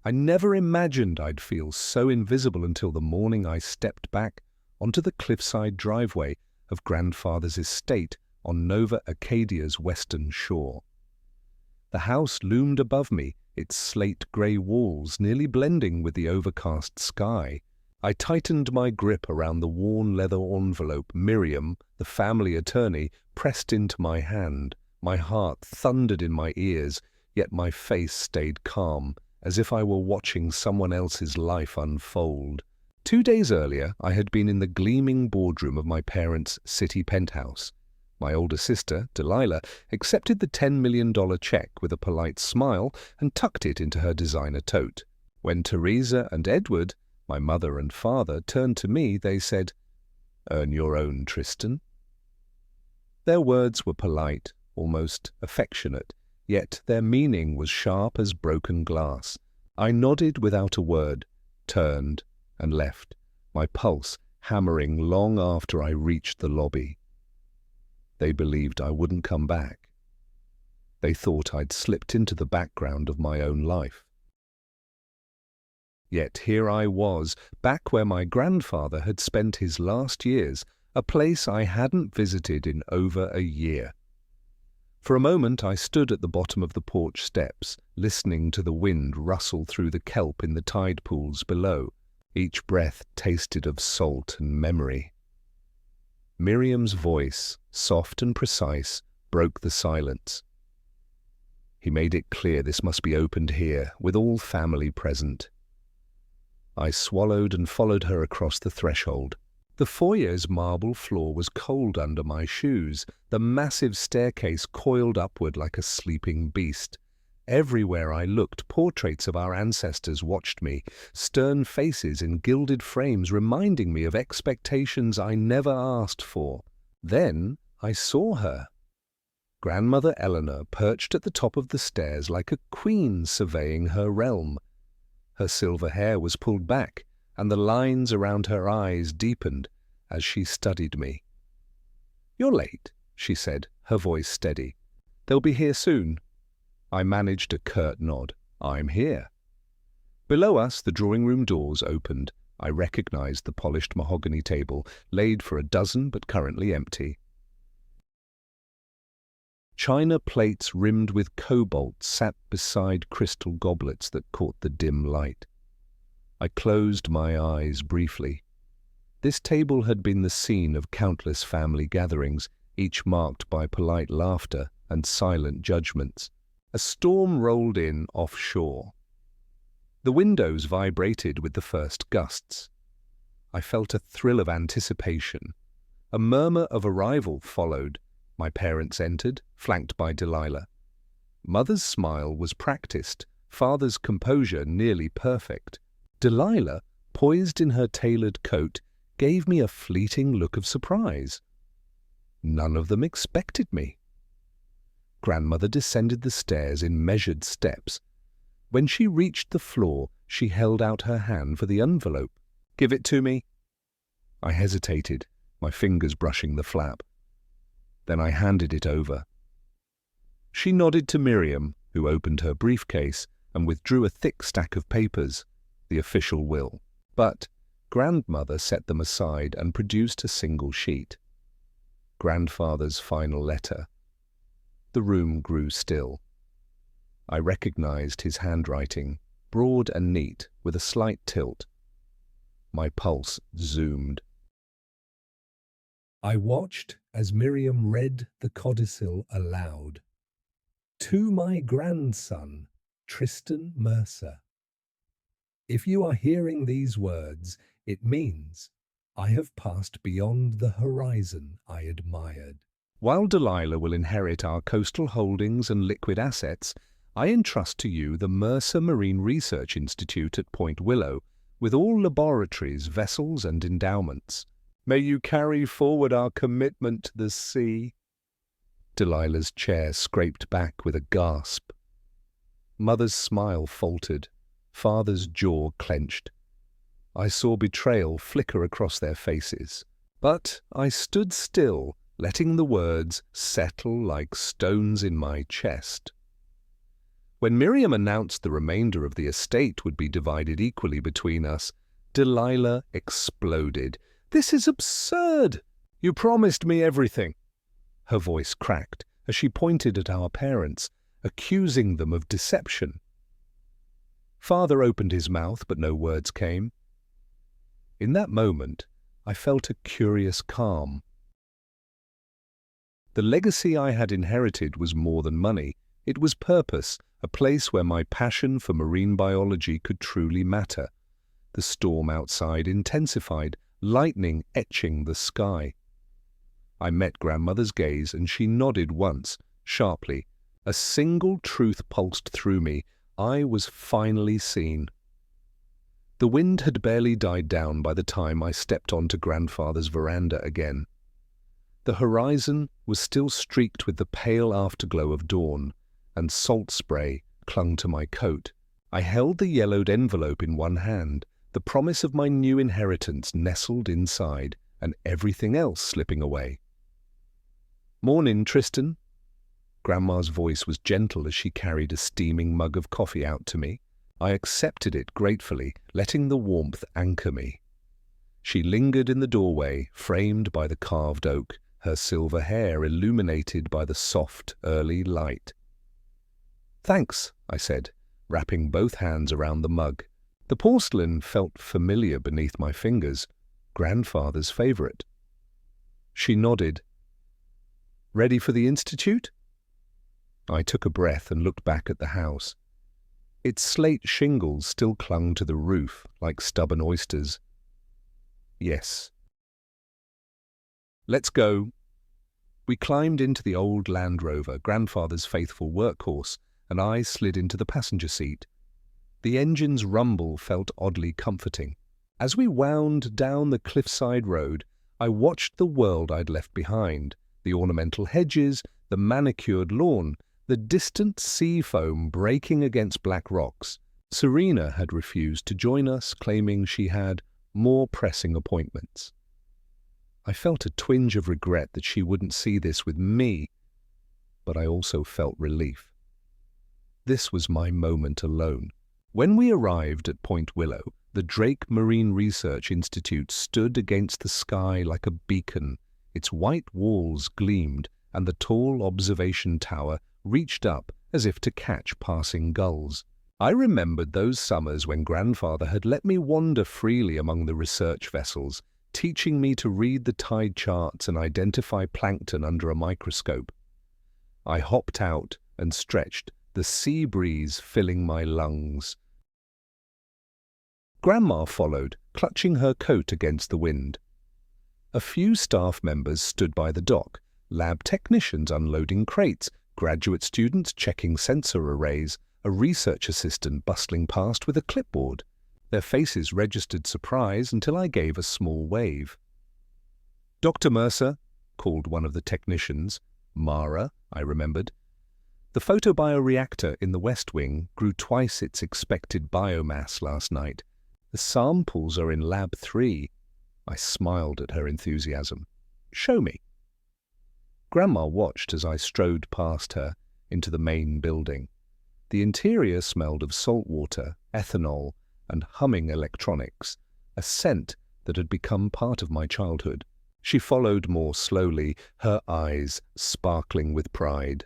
I never imagined I'd feel so invisible until the morning I stepped back onto the cliffside driveway of grandfather's estate on Nova Acadia's western shore. The house loomed above me, its slate-grey walls nearly blending with the overcast sky. I tightened my grip around the worn leather envelope Miriam, the family attorney, pressed into my hand. My heart thundered in my ears, yet my face stayed calm, as if I were watching someone else's life unfold. 2 days earlier, I had been in the gleaming boardroom of my parents' city penthouse. My older sister, Delilah, accepted the $10 million check with a polite smile and tucked it into her designer tote. When Teresa and Edward, my mother and father, turned to me, they said, "Earn your own, Tristan." Their words were polite, almost affectionate, yet their meaning was sharp as broken glass. I nodded without a word, turned, and left, my pulse hammering long after I reached the lobby. They believed I wouldn't come back. They thought I'd slipped into the background of my own life. Yet here I was, back where my grandfather had spent his last years, a place I hadn't visited in over a year. For a moment I stood at the bottom of the porch steps, listening to the wind rustle through the kelp in the tide pools below. Each breath tasted of salt and memory. Miriam's voice, soft and precise, broke the silence. He made it clear this must be opened here, with all family present. I swallowed and followed her across the threshold. The foyer's marble floor was cold under my shoes, the massive staircase coiled upward like a sleeping beast. Everywhere I looked, portraits of our ancestors watched me, stern faces in gilded frames reminding me of expectations I never asked for. Then I saw her. Grandmother Eleanor perched at the top of the stairs like a queen surveying her realm. Her silver hair was pulled back, and the lines around her eyes deepened as she studied me. "You're late," she said, her voice steady. "They'll be here soon." I managed a curt nod. "I'm here." Below us, the drawing-room doors opened. I recognized the polished mahogany table, laid for a dozen but currently empty. China plates rimmed with cobalt sat beside crystal goblets that caught the dim light. I closed my eyes briefly. This table had been the scene of countless family gatherings, each marked by polite laughter and silent judgments. A storm rolled in offshore. The windows vibrated with the first gusts. I felt a thrill of anticipation. A murmur of arrival followed. My parents entered, flanked by Delilah. Mother's smile was practiced, father's composure nearly perfect. Delilah, poised in her tailored coat, gave me a fleeting look of surprise. None of them expected me. Grandmother descended the stairs in measured steps. When she reached the floor, she held out her hand for the envelope. "Give it to me." I hesitated, my fingers brushing the flap. Then I handed it over. She nodded to Miriam, who opened her briefcase and withdrew a thick stack of papers, the official will. But grandmother set them aside and produced a single sheet. Grandfather's final letter. The room grew still. I recognized his handwriting, broad and neat, with a slight tilt. My pulse zoomed. I watched as Miriam read the codicil aloud. "To my grandson, Tristan Mercer. If you are hearing these words, it means I have passed beyond the horizon I admired. While Delilah will inherit our coastal holdings and liquid assets, I entrust to you the Mercer Marine Research Institute at Point Willow, with all laboratories, vessels, and endowments. May you carry forward our commitment to the sea." Delilah's chair scraped back with a gasp. Mother's smile faltered. Father's jaw clenched. I saw betrayal flicker across their faces. But I stood still, letting the words settle like stones in my chest. When Miriam announced the remainder of the estate would be divided equally between us, Delilah exploded. "This is absurd! You promised me everything." Her voice cracked as she pointed at our parents, accusing them of deception. Father opened his mouth, but no words came. In that moment, I felt a curious calm. The legacy I had inherited was more than money. It was purpose, a place where my passion for marine biology could truly matter. The storm outside intensified, lightning etching the sky. I met Grandmother's gaze, and she nodded once, sharply. A single truth pulsed through me. I was finally seen. The wind had barely died down by the time I stepped onto Grandfather's veranda again. The horizon was still streaked with the pale afterglow of dawn, and salt spray clung to my coat. I held the yellowed envelope in one hand, the promise of my new inheritance nestled inside, and everything else slipping away. "Morning, Tristan." Grandma's voice was gentle as she carried a steaming mug of coffee out to me. I accepted it gratefully, letting the warmth anchor me. She lingered in the doorway, framed by the carved oak, her silver hair illuminated by the soft, early light. "Thanks," I said, wrapping both hands around the mug. The porcelain felt familiar beneath my fingers, Grandfather's favorite. She nodded. "Ready for the institute?" I took a breath and looked back at the house. Its slate shingles still clung to the roof like stubborn oysters. Yes. "Let's go." We climbed into the old Land Rover, Grandfather's faithful workhorse, and I slid into the passenger seat. The engine's rumble felt oddly comforting. As we wound down the cliffside road, I watched the world I'd left behind, the ornamental hedges, the manicured lawn, the distant sea foam breaking against black rocks. Serena had refused to join us, claiming she had more pressing appointments. I felt a twinge of regret that she wouldn't see this with me, but I also felt relief. This was my moment alone. When we arrived at Point Willow, the Drake Marine Research Institute stood against the sky like a beacon. Its white walls gleamed, and the tall observation tower reached up as if to catch passing gulls. I remembered those summers when Grandfather had let me wander freely among the research vessels, teaching me to read the tide charts and identify plankton under a microscope. I hopped out and stretched, the sea breeze filling my lungs. Grandma followed, clutching her coat against the wind. A few staff members stood by the dock, lab technicians unloading crates, graduate students checking sensor arrays, a research assistant bustling past with a clipboard. Their faces registered surprise until I gave a small wave. "Dr. Mercer," called one of the technicians. "Mara," I remembered. "The photobioreactor in the West Wing grew twice its expected biomass last night. The samples are in Lab 3. I smiled at her enthusiasm. "Show me." Grandma watched as I strode past her into the main building. The interior smelled of salt water, ethanol, and humming electronics, a scent that had become part of my childhood. She followed more slowly, her eyes sparkling with pride.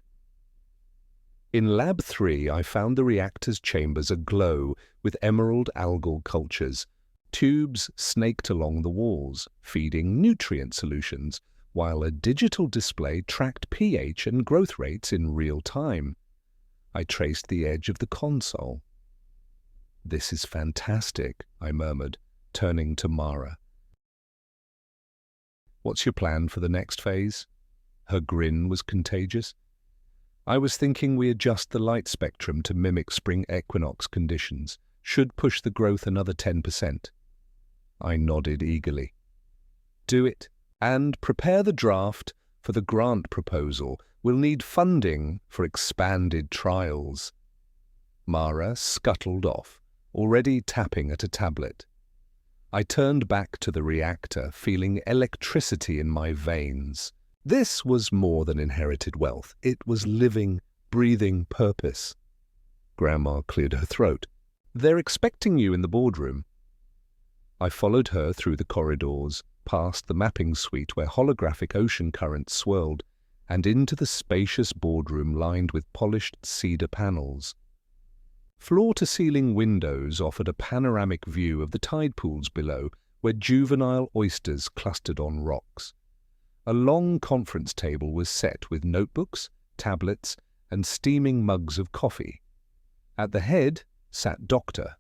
In Lab 3, I found the reactor's chambers aglow with emerald algal cultures. Tubes snaked along the walls, feeding nutrient solutions, while a digital display tracked pH and growth rates in real time. I traced the edge of the console. "This is fantastic," I murmured, turning to Mara. "What's your plan for the next phase?" Her grin was contagious. "I was thinking we adjust the light spectrum to mimic spring equinox conditions. Should push the growth another 10%. I nodded eagerly. "Do it, and prepare the draft for the grant proposal. We'll need funding for expanded trials." Mara scuttled off, already tapping at a tablet. I turned back to the reactor, feeling electricity in my veins. This was more than inherited wealth. It was living, breathing purpose. Grandma cleared her throat. "They're expecting you in the boardroom." I followed her through the corridors, past the mapping suite where holographic ocean currents swirled, and into the spacious boardroom lined with polished cedar panels. Floor-to-ceiling windows offered a panoramic view of the tide pools below, where juvenile oysters clustered on rocks. A long conference table was set with notebooks, tablets, and steaming mugs of coffee. At the head sat Dr.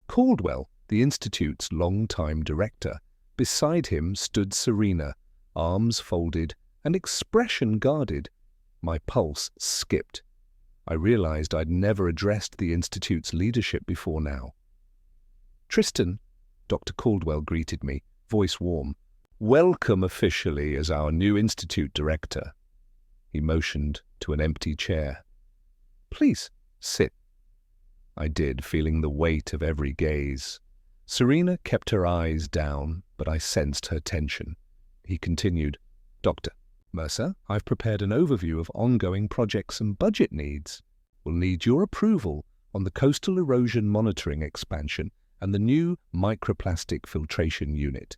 Caldwell, the Institute's long-time director. Beside him stood Serena, arms folded and expression guarded. My pulse skipped. I realized I'd never addressed the Institute's leadership before now. "Tristan," Dr. Caldwell greeted me, voice warm. "Welcome officially as our new Institute director." He motioned to an empty chair. "Please, sit." I did, feeling the weight of every gaze. Serena kept her eyes down, but I sensed her tension. He continued, "Dr. Mercer, I've prepared an overview of ongoing projects and budget needs. We'll need your approval on the coastal erosion monitoring expansion and the new microplastic filtration unit."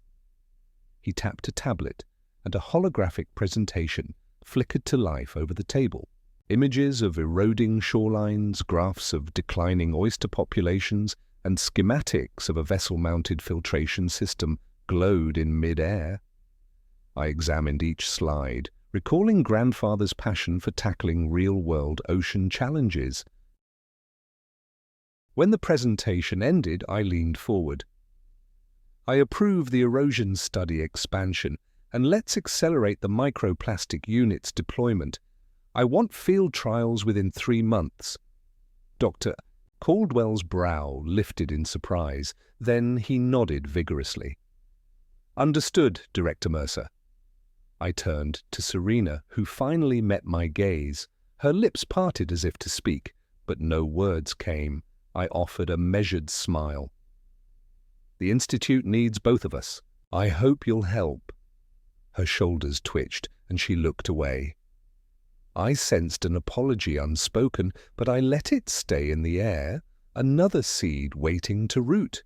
He tapped a tablet, and a holographic presentation flickered to life over the table. Images of eroding shorelines, graphs of declining oyster populations, and schematics of a vessel-mounted filtration system glowed in mid-air. I examined each slide, recalling Grandfather's passion for tackling real-world ocean challenges. When the presentation ended, I leaned forward. "I approve the erosion study expansion, and let's accelerate the microplastic unit's deployment. I want field trials within 3 months. Dr. Caldwell's brow lifted in surprise, then he nodded vigorously. "Understood, Director Mercer." I turned to Serena, who finally met my gaze. Her lips parted as if to speak, but no words came. I offered a measured smile. "The Institute needs both of us. I hope you'll help." Her shoulders twitched, and she looked away. I sensed an apology unspoken, but I let it stay in the air, another seed waiting to root.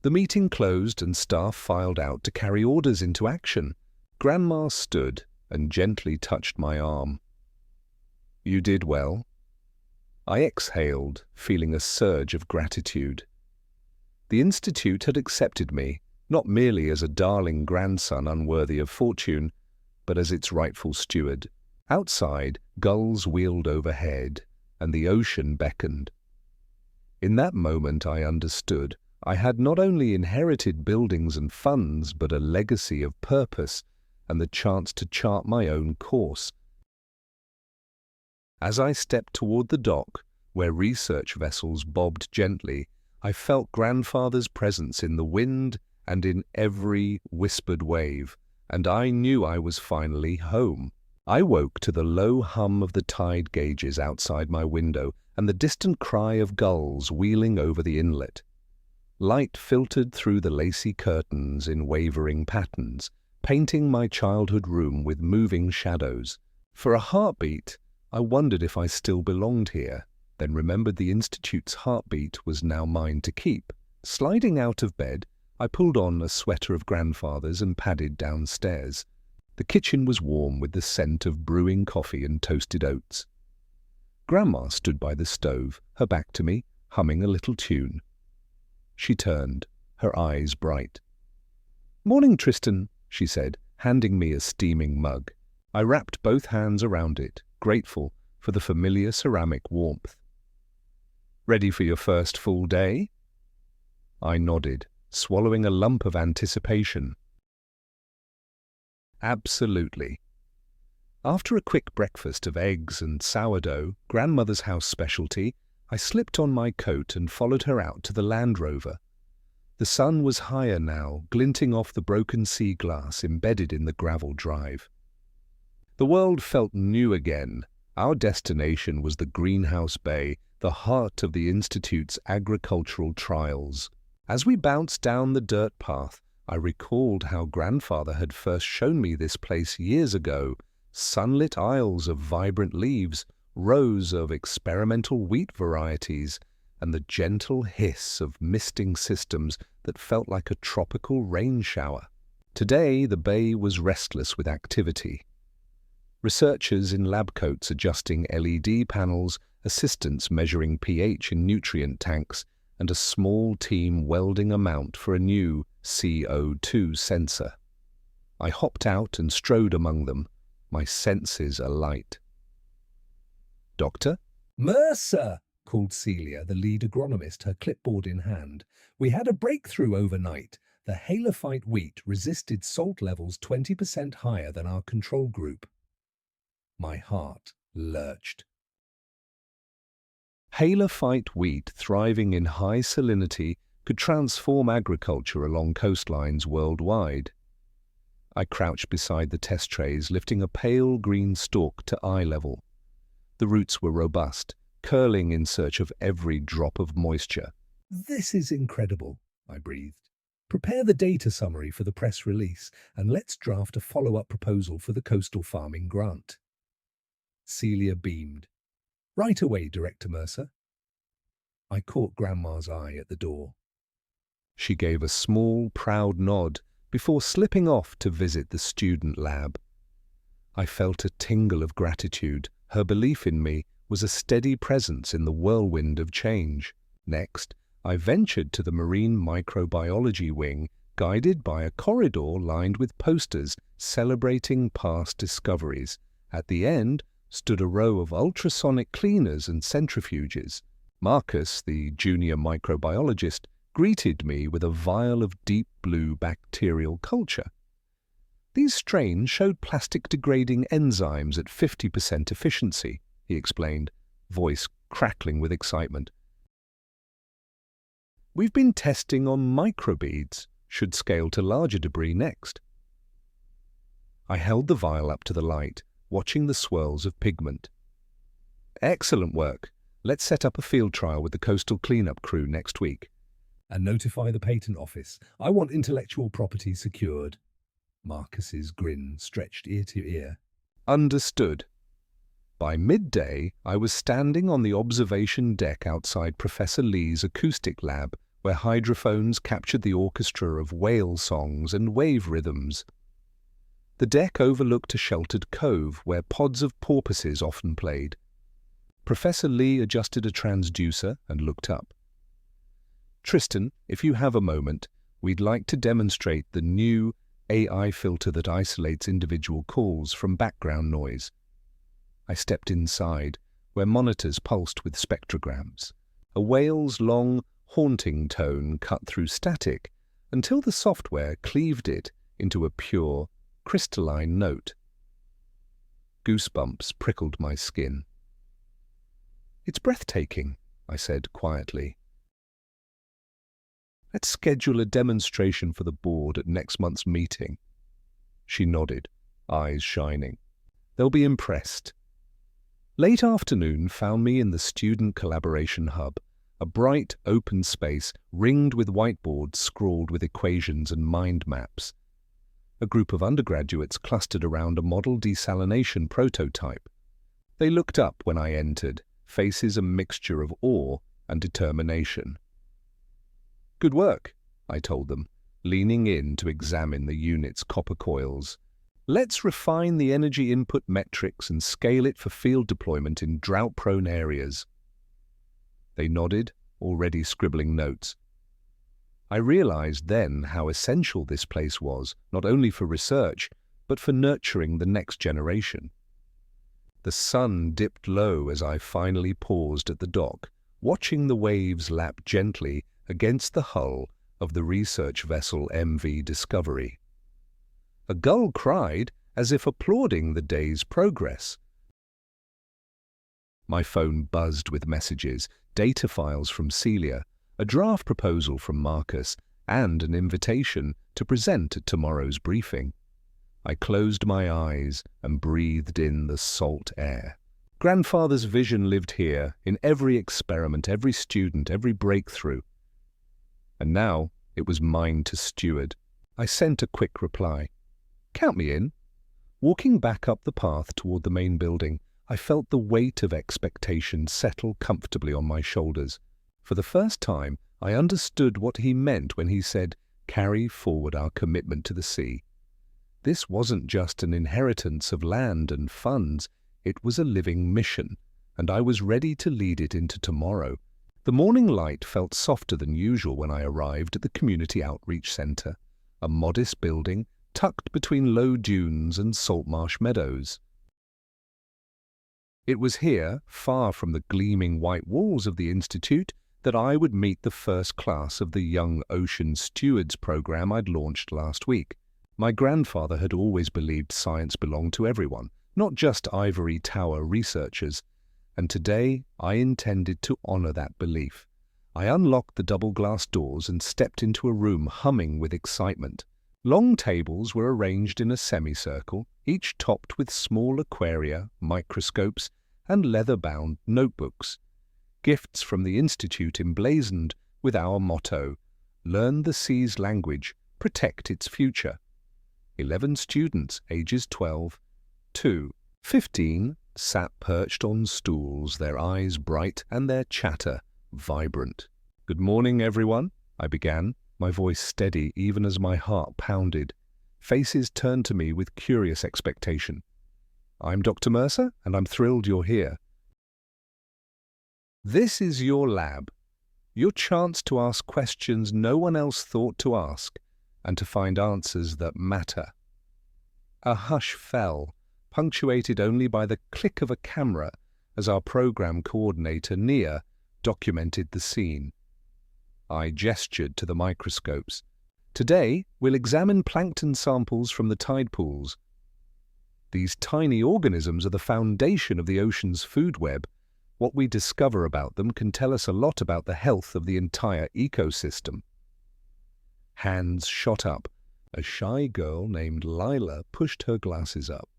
The meeting closed and staff filed out to carry orders into action. Grandma stood and gently touched my arm. "You did well." I exhaled, feeling a surge of gratitude. The Institute had accepted me, not merely as a darling grandson unworthy of fortune, but as its rightful steward. Outside, gulls wheeled overhead, and the ocean beckoned. In that moment I understood I had not only inherited buildings and funds, but a legacy of purpose and the chance to chart my own course. As I stepped toward the dock, where research vessels bobbed gently, I felt Grandfather's presence in the wind and in every whispered wave, and I knew I was finally home. I woke to the low hum of the tide gauges outside my window and the distant cry of gulls wheeling over the inlet. Light filtered through the lacy curtains in wavering patterns, painting my childhood room with moving shadows. For a heartbeat, I wondered if I still belonged here, then remembered the Institute's heartbeat was now mine to keep. Sliding out of bed, I pulled on a sweater of Grandfather's and padded downstairs. The kitchen was warm with the scent of brewing coffee and toasted oats. Grandma stood by the stove, her back to me, humming a little tune. She turned, her eyes bright. "Morning, Tristan," she said, handing me a steaming mug. I wrapped both hands around it, grateful for the familiar ceramic warmth. "Ready for your first full day?" I nodded, swallowing a lump of anticipation. Absolutely. After a quick breakfast of eggs and sourdough, Grandmother's house specialty, I slipped on my coat and followed her out to the Land Rover. The sun was higher now, glinting off the broken sea glass embedded in the gravel drive. The world felt new again. Our destination was the greenhouse bay, the heart of the Institute's agricultural trials. As we bounced down the dirt path, I recalled how Grandfather had first shown me this place years ago. Sunlit aisles of vibrant leaves, rows of experimental wheat varieties, and the gentle hiss of misting systems that felt like a tropical rain shower. Today, the bay was restless with activity. Researchers in lab coats adjusting LED panels, assistants measuring pH in nutrient tanks, and a small team welding a mount for a new CO2 sensor. I hopped out and strode among them, my senses alight. "Doctor?" "Mercer," called Celia, the lead agronomist, her clipboard in hand. "We had a breakthrough overnight. The halophyte wheat resisted salt levels 20% higher than our control group." My heart lurched. Halophyte wheat thriving in high salinity could transform agriculture along coastlines worldwide. I crouched beside the test trays, lifting a pale green stalk to eye level. The roots were robust, curling in search of every drop of moisture. "This is incredible," I breathed. "Prepare the data summary for the press release, and let's draft a follow-up proposal for the coastal farming grant." Celia beamed. "Right away, Director Mercer." I caught Grandma's eye at the door. She gave a small, proud nod before slipping off to visit the student lab. I felt a tingle of gratitude. Her belief in me was a steady presence in the whirlwind of change. Next, I ventured to the marine microbiology wing, guided by a corridor lined with posters celebrating past discoveries. At the end stood a row of ultrasonic cleaners and centrifuges. Marcus, the junior microbiologist, greeted me with a vial of deep blue bacterial culture. "These strains showed plastic-degrading enzymes at 50% efficiency," he explained, voice crackling with excitement. "We've been testing on microbeads, should scale to larger debris next." I held the vial up to the light, watching the swirls of pigment. "Excellent work. Let's set up a field trial with the coastal cleanup crew next week." "And notify the patent office. I want intellectual property secured." Marcus's grin stretched ear to ear. "Understood." By midday, I was standing on the observation deck outside Professor Lee's acoustic lab, where hydrophones captured the orchestra of whale songs and wave rhythms. The deck overlooked a sheltered cove where pods of porpoises often played. Professor Lee adjusted a transducer and looked up. "Tristan, if you have a moment, we'd like to demonstrate the new AI filter that isolates individual calls from background noise." I stepped inside, where monitors pulsed with spectrograms. A whale's long, haunting tone cut through static until the software cleaved it into a pure, crystalline note. Goosebumps prickled my skin. "It's breathtaking," I said quietly. "Let's schedule a demonstration for the board at next month's meeting." She nodded, eyes shining. "They'll be impressed." Late afternoon found me in the Student Collaboration Hub, a bright, open space ringed with whiteboards scrawled with equations and mind maps. A group of undergraduates clustered around a model desalination prototype. They looked up when I entered, faces a mixture of awe and determination. "Good work," I told them, leaning in to examine the unit's copper coils. "Let's refine the energy input metrics and scale it for field deployment in drought-prone areas." They nodded, already scribbling notes. I realized then how essential this place was, not only for research, but for nurturing the next generation. The sun dipped low as I finally paused at the dock, watching the waves lap gently against the hull of the research vessel MV Discovery. A gull cried as if applauding the day's progress. My phone buzzed with messages, data files from Celia, a draft proposal from Marcus, and an invitation to present at tomorrow's briefing. I closed my eyes and breathed in the salt air. Grandfather's vision lived here, in every experiment, every student, every breakthrough. And now it was mine to steward. I sent a quick reply. "Count me in." Walking back up the path toward the main building, I felt the weight of expectation settle comfortably on my shoulders. For the first time, I understood what he meant when he said, "Carry forward our commitment to the sea." This wasn't just an inheritance of land and funds, it was a living mission, and I was ready to lead it into tomorrow. The morning light felt softer than usual when I arrived at the Community Outreach Centre, a modest building tucked between low dunes and salt marsh meadows. It was here, far from the gleaming white walls of the Institute, that I would meet the first class of the Young Ocean Stewards program I'd launched last week. My grandfather had always believed science belonged to everyone, not just ivory tower researchers, and today I intended to honor that belief. I unlocked the double glass doors and stepped into a room humming with excitement. Long tables were arranged in a semicircle, each topped with small aquaria, microscopes, and leather-bound notebooks. Gifts from the Institute emblazoned with our motto, "Learn the sea's language, protect its future." 11 students, ages 12 to 15, sat perched on stools, their eyes bright and their chatter vibrant. "Good morning, everyone," I began, my voice steady even as my heart pounded. Faces turned to me with curious expectation. "I'm Dr. Mercer, and I'm thrilled you're here. This is your lab, your chance to ask questions no one else thought to ask, and to find answers that matter." A hush fell, punctuated only by the click of a camera as our program coordinator, Nia, documented the scene. I gestured to the microscopes. "Today, we'll examine plankton samples from the tide pools. These tiny organisms are the foundation of the ocean's food web. What we discover about them can tell us a lot about the health of the entire ecosystem." Hands shot up. A shy girl named Lila pushed her glasses up.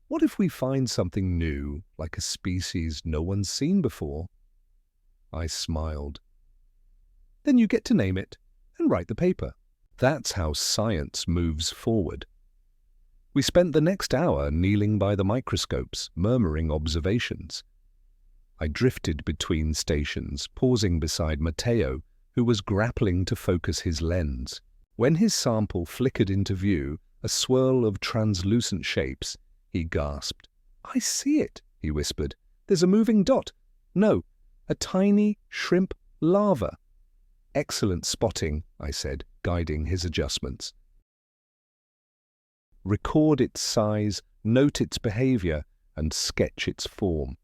"What if we find something new, like a species no one's seen before?" I smiled. "Then you get to name it and write the paper." That's how science moves forward. We spent the next hour kneeling by the microscopes, murmuring observations. I drifted between stations, pausing beside Matteo, who was grappling to focus his lens. When his sample flickered into view, a swirl of translucent shapes, he gasped. "I see it," he whispered. "There's a moving dot. No, a tiny shrimp larva." "Excellent spotting," I said, guiding his adjustments. "Record its size, note its behavior, and sketch its form."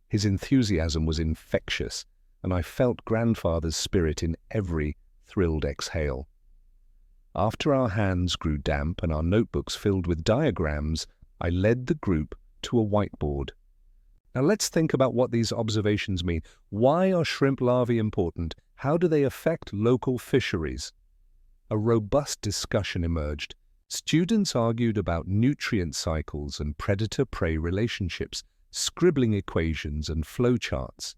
His enthusiasm was infectious, and I felt grandfather's spirit in every thrilled exhale. After our hands grew damp and our notebooks filled with diagrams, I led the group to a whiteboard. "Now let's think about what these observations mean. Why are shrimp larvae important? How do they affect local fisheries?" A robust discussion emerged. Students argued about nutrient cycles and predator-prey relationships, scribbling equations and flowcharts.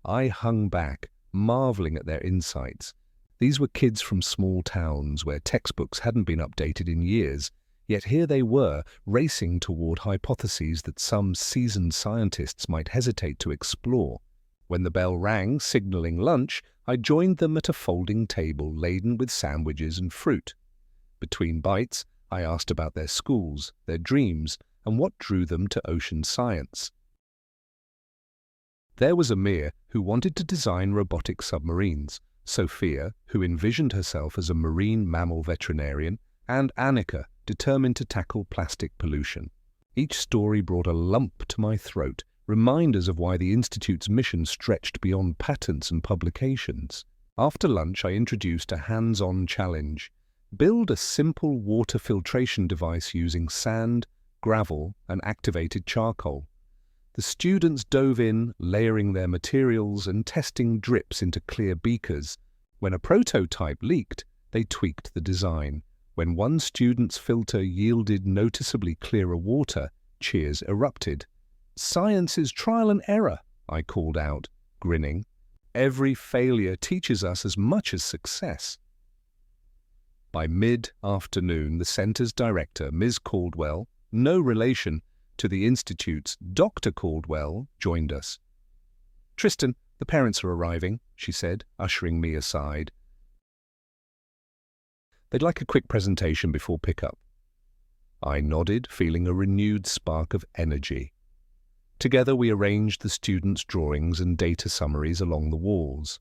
I hung back, marveling at their insights. These were kids from small towns where textbooks hadn't been updated in years, yet here they were, racing toward hypotheses that some seasoned scientists might hesitate to explore. When the bell rang, signaling lunch, I joined them at a folding table laden with sandwiches and fruit. Between bites, I asked about their schools, their dreams, and what drew them to ocean science. There was Amir, who wanted to design robotic submarines, Sophia, who envisioned herself as a marine mammal veterinarian, and Annika, determined to tackle plastic pollution. Each story brought a lump to my throat, reminders of why the Institute's mission stretched beyond patents and publications. After lunch, I introduced a hands-on challenge. Build a simple water filtration device using sand, gravel, and activated charcoal. The students dove in, layering their materials and testing drips into clear beakers. When a prototype leaked, they tweaked the design. When one student's filter yielded noticeably clearer water, cheers erupted. "Science is trial and error," I called out, grinning. "Every failure teaches us as much as success." By mid-afternoon, the centre's director, Ms. Caldwell, no relation, to the Institute's Dr. Caldwell joined us. "Tristan, the parents are arriving," she said, ushering me aside. "They'd like a quick presentation before pickup." I nodded, feeling a renewed spark of energy. Together we arranged the students' drawings and data summaries along the walls.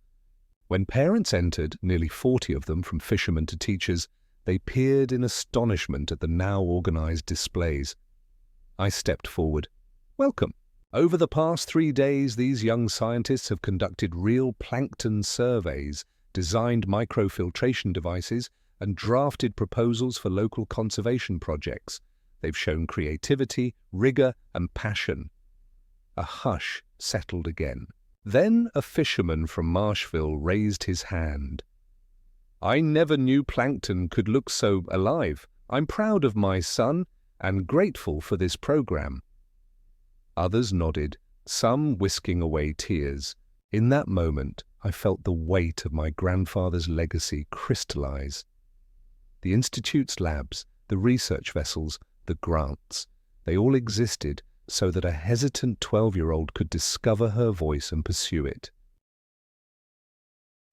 When parents entered, nearly 40 of them from fishermen to teachers, they peered in astonishment at the now organized displays. I stepped forward. "Welcome. Over the past 3 days, these young scientists have conducted real plankton surveys, designed microfiltration devices, and drafted proposals for local conservation projects. They've shown creativity, rigor, and passion." A hush settled again. Then a fisherman from Marshville raised his hand. "I never knew plankton could look so alive. I'm proud of my son and grateful for this program." Others nodded, some whisking away tears. In that moment, I felt the weight of my grandfather's legacy crystallize. The Institute's labs, the research vessels, the grants, they all existed so that a hesitant 12-year-old could discover her voice and pursue it.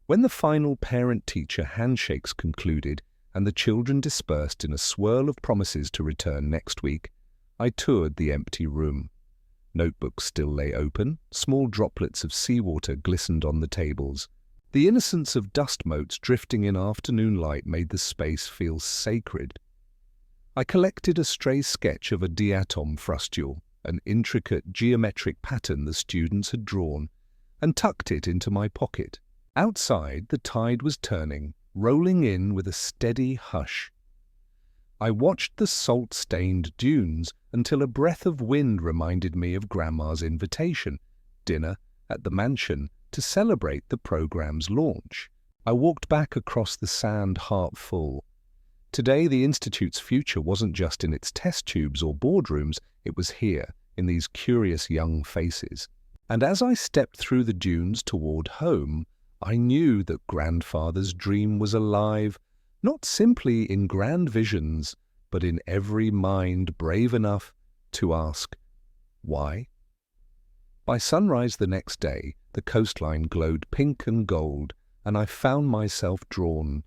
When the final parent-teacher handshakes concluded and the children dispersed in a swirl of promises to return next week, I toured the empty room. Notebooks still lay open, small droplets of seawater glistened on the tables. The innocence of dust motes drifting in afternoon light made the space feel sacred. I collected a stray sketch of a diatom frustule, an intricate geometric pattern the students had drawn, and tucked it into my pocket. Outside, the tide was turning, rolling in with a steady hush. I watched the salt-stained dunes until a breath of wind reminded me of Grandma's invitation, dinner at the mansion, to celebrate the program's launch. I walked back across the sand, heart full. Today, the Institute's future wasn't just in its test tubes or boardrooms, it was here, in these curious young faces. And as I stepped through the dunes toward home, I knew that Grandfather's dream was alive, not simply in grand visions, but in every mind brave enough to ask, why? By sunrise the next day, the coastline glowed pink and gold, and I found myself drawn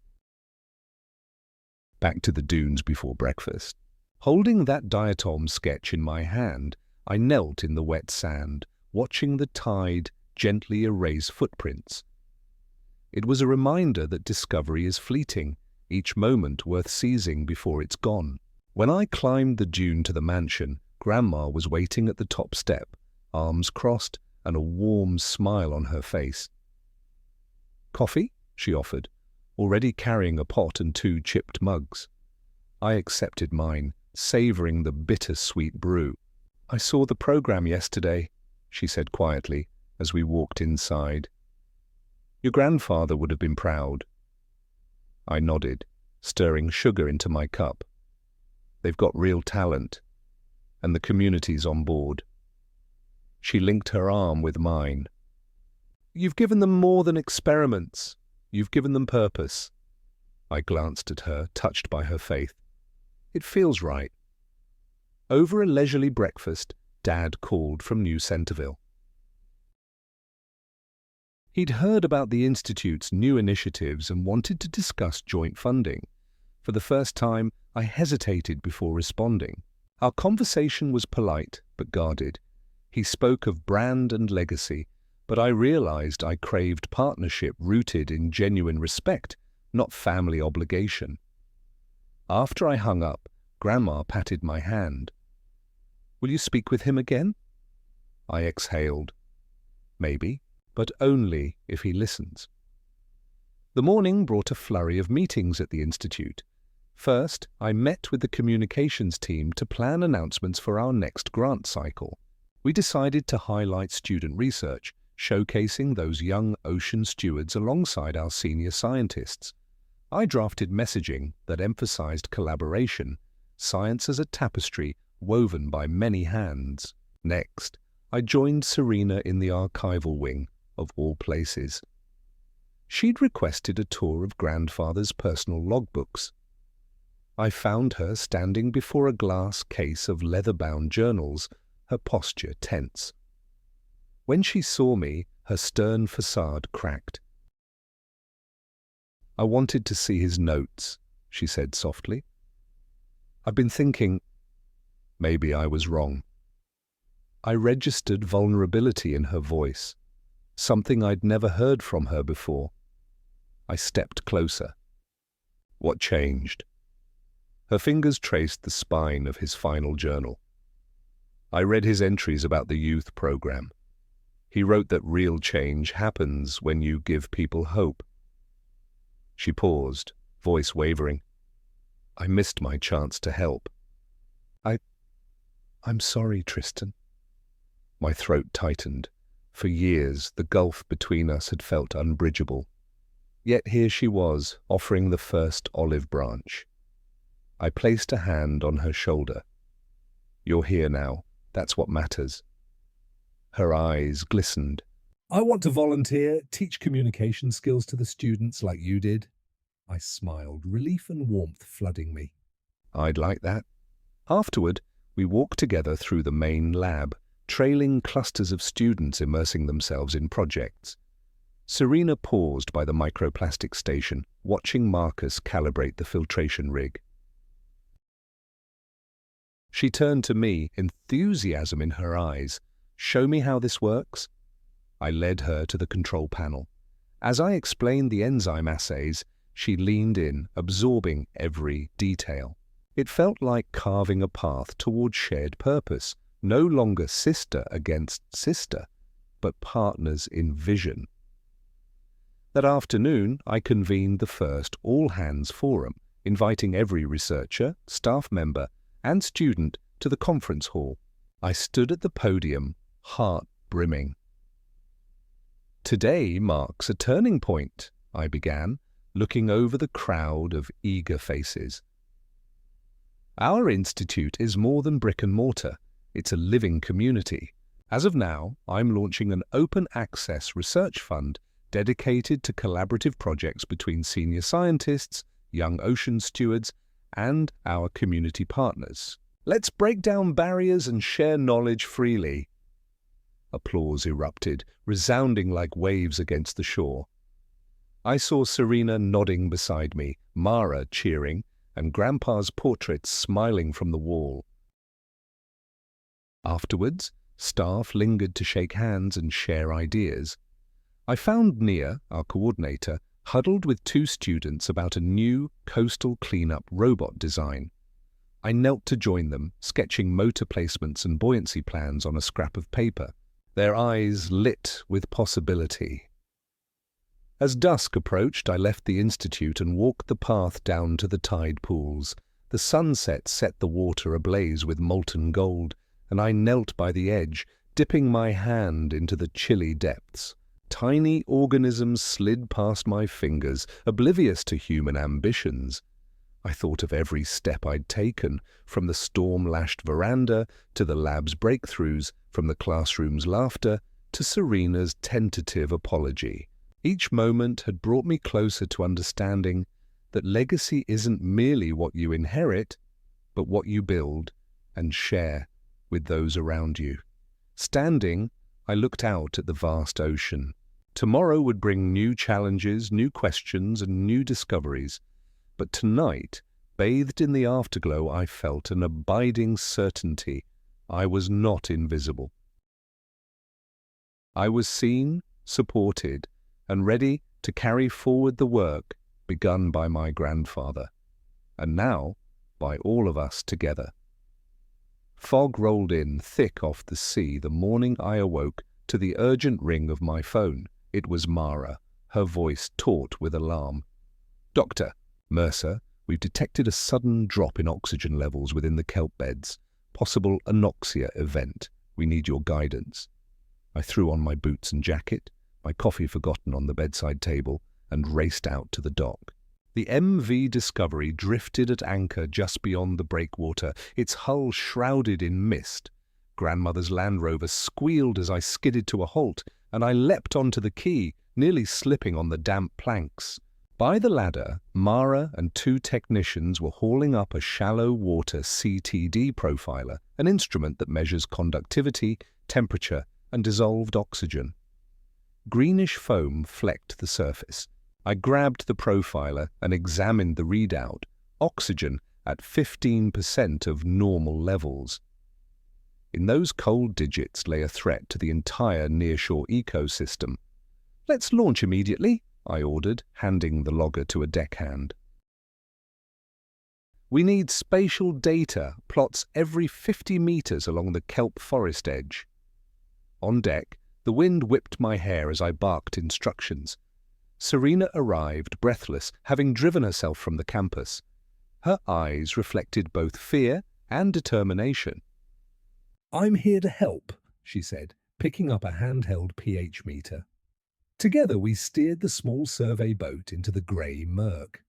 back to the dunes before breakfast. Holding that diatom sketch in my hand, I knelt in the wet sand, watching the tide gently erase footprints. It was a reminder that discovery is fleeting, each moment worth seizing before it's gone. When I climbed the dune to the mansion, Grandma was waiting at the top step, arms crossed and a warm smile on her face. "Coffee?" she offered, already carrying a pot and 2 chipped mugs. I accepted mine, savoring the bitter-sweet brew. "I saw the program yesterday," she said quietly as we walked inside. "Your grandfather would have been proud." I nodded, stirring sugar into my cup. "They've got real talent, and the community's on board." She linked her arm with mine. "You've given them more than experiments. You've given them purpose." I glanced at her, touched by her faith. "It feels right." Over a leisurely breakfast, Dad called from New Centerville. He'd heard about the Institute's new initiatives and wanted to discuss joint funding. For the first time, I hesitated before responding. Our conversation was polite but guarded. He spoke of brand and legacy, but I realized I craved partnership rooted in genuine respect, not family obligation. After I hung up, Grandma patted my hand. "Will you speak with him again?" I exhaled. "Maybe, but only if he listens." The morning brought a flurry of meetings at the Institute. First, I met with the communications team to plan announcements for our next grant cycle. We decided to highlight student research, showcasing those young ocean stewards alongside our senior scientists. I drafted messaging that emphasized collaboration, science as a tapestry woven by many hands. Next, I joined Serena in the archival wing, of all places. She'd requested a tour of Grandfather's personal logbooks. I found her standing before a glass case of leather-bound journals, her posture tense. When she saw me, her stern facade cracked. "I wanted to see his notes," she said softly. "I've been thinking, maybe I was wrong." I registered vulnerability in her voice, something I'd never heard from her before. I stepped closer. "What changed?" Her fingers traced the spine of his final journal. I read his entries about the youth program. He wrote that real change happens when you give people hope. She paused, voice wavering. I missed my chance to help. I'm sorry, Tristan." My throat tightened. For years, the gulf between us had felt unbridgeable. Yet here she was, offering the first olive branch. I placed a hand on her shoulder. "You're here now. That's what matters." Her eyes glistened. "I want to volunteer, teach communication skills to the students like you did." I smiled, relief and warmth flooding me. "I'd like that." Afterward, we walked together through the main lab, trailing clusters of students immersing themselves in projects. Serena paused by the microplastic station, watching Marcus calibrate the filtration rig. She turned to me, enthusiasm in her eyes. "Show me how this works." I led her to the control panel. As I explained the enzyme assays, she leaned in, absorbing every detail. It felt like carving a path toward shared purpose, no longer sister against sister, but partners in vision. That afternoon, I convened the first all-hands forum, inviting every researcher, staff member, and student to the conference hall. I stood at the podium, heart brimming. "Today marks a turning point," I began, looking over the crowd of eager faces. "Our institute is more than brick and mortar. It's a living community. As of now, I'm launching an open-access research fund dedicated to collaborative projects between senior scientists, young ocean stewards, and our community partners. Let's break down barriers and share knowledge freely." Applause erupted, resounding like waves against the shore. I saw Serena nodding beside me, Mara cheering, and Grandpa's portrait smiling from the wall. Afterwards, staff lingered to shake hands and share ideas. I found Nia, our coordinator, huddled with two students about a new coastal cleanup robot design. I knelt to join them, sketching motor placements and buoyancy plans on a scrap of paper, their eyes lit with possibility. As dusk approached, I left the institute and walked the path down to the tide pools. The sunset set the water ablaze with molten gold, and I knelt by the edge, dipping my hand into the chilly depths. Tiny organisms slid past my fingers, oblivious to human ambitions. I thought of every step I'd taken, from the storm-lashed veranda to the lab's breakthroughs, from the classroom's laughter to Serena's tentative apology. Each moment had brought me closer to understanding that legacy isn't merely what you inherit, but what you build and share with those around you. Standing, I looked out at the vast ocean. Tomorrow would bring new challenges, new questions, and new discoveries. But tonight, bathed in the afterglow, I felt an abiding certainty I was not invisible. I was seen, supported, and ready to carry forward the work begun by my grandfather, and now by all of us together. Fog rolled in thick off the sea the morning I awoke to the urgent ring of my phone. It was Mara, her voice taut with alarm. "Dr. Mercer, we've detected a sudden drop in oxygen levels within the kelp beds. Possible anoxia event. We need your guidance." I threw on my boots and jacket, my coffee forgotten on the bedside table, and raced out to the dock. The MV Discovery drifted at anchor just beyond the breakwater, its hull shrouded in mist. Grandmother's Land Rover squealed as I skidded to a halt, and I leapt onto the quay, nearly slipping on the damp planks. By the ladder, Mara and two technicians were hauling up a shallow water CTD profiler, an instrument that measures conductivity, temperature, and dissolved oxygen. Greenish foam flecked the surface. I grabbed the profiler and examined the readout, oxygen at 15% of normal levels. In those cold digits lay a threat to the entire nearshore ecosystem. "Let's launch immediately," I ordered, handing the logger to a deckhand. "We need spatial data, plots every 50 meters along the kelp forest edge." On deck, the wind whipped my hair as I barked instructions. Serena arrived, breathless, having driven herself from the campus. Her eyes reflected both fear and determination. "I'm here to help," she said, picking up a handheld pH meter. Together we steered the small survey boat into the grey murk.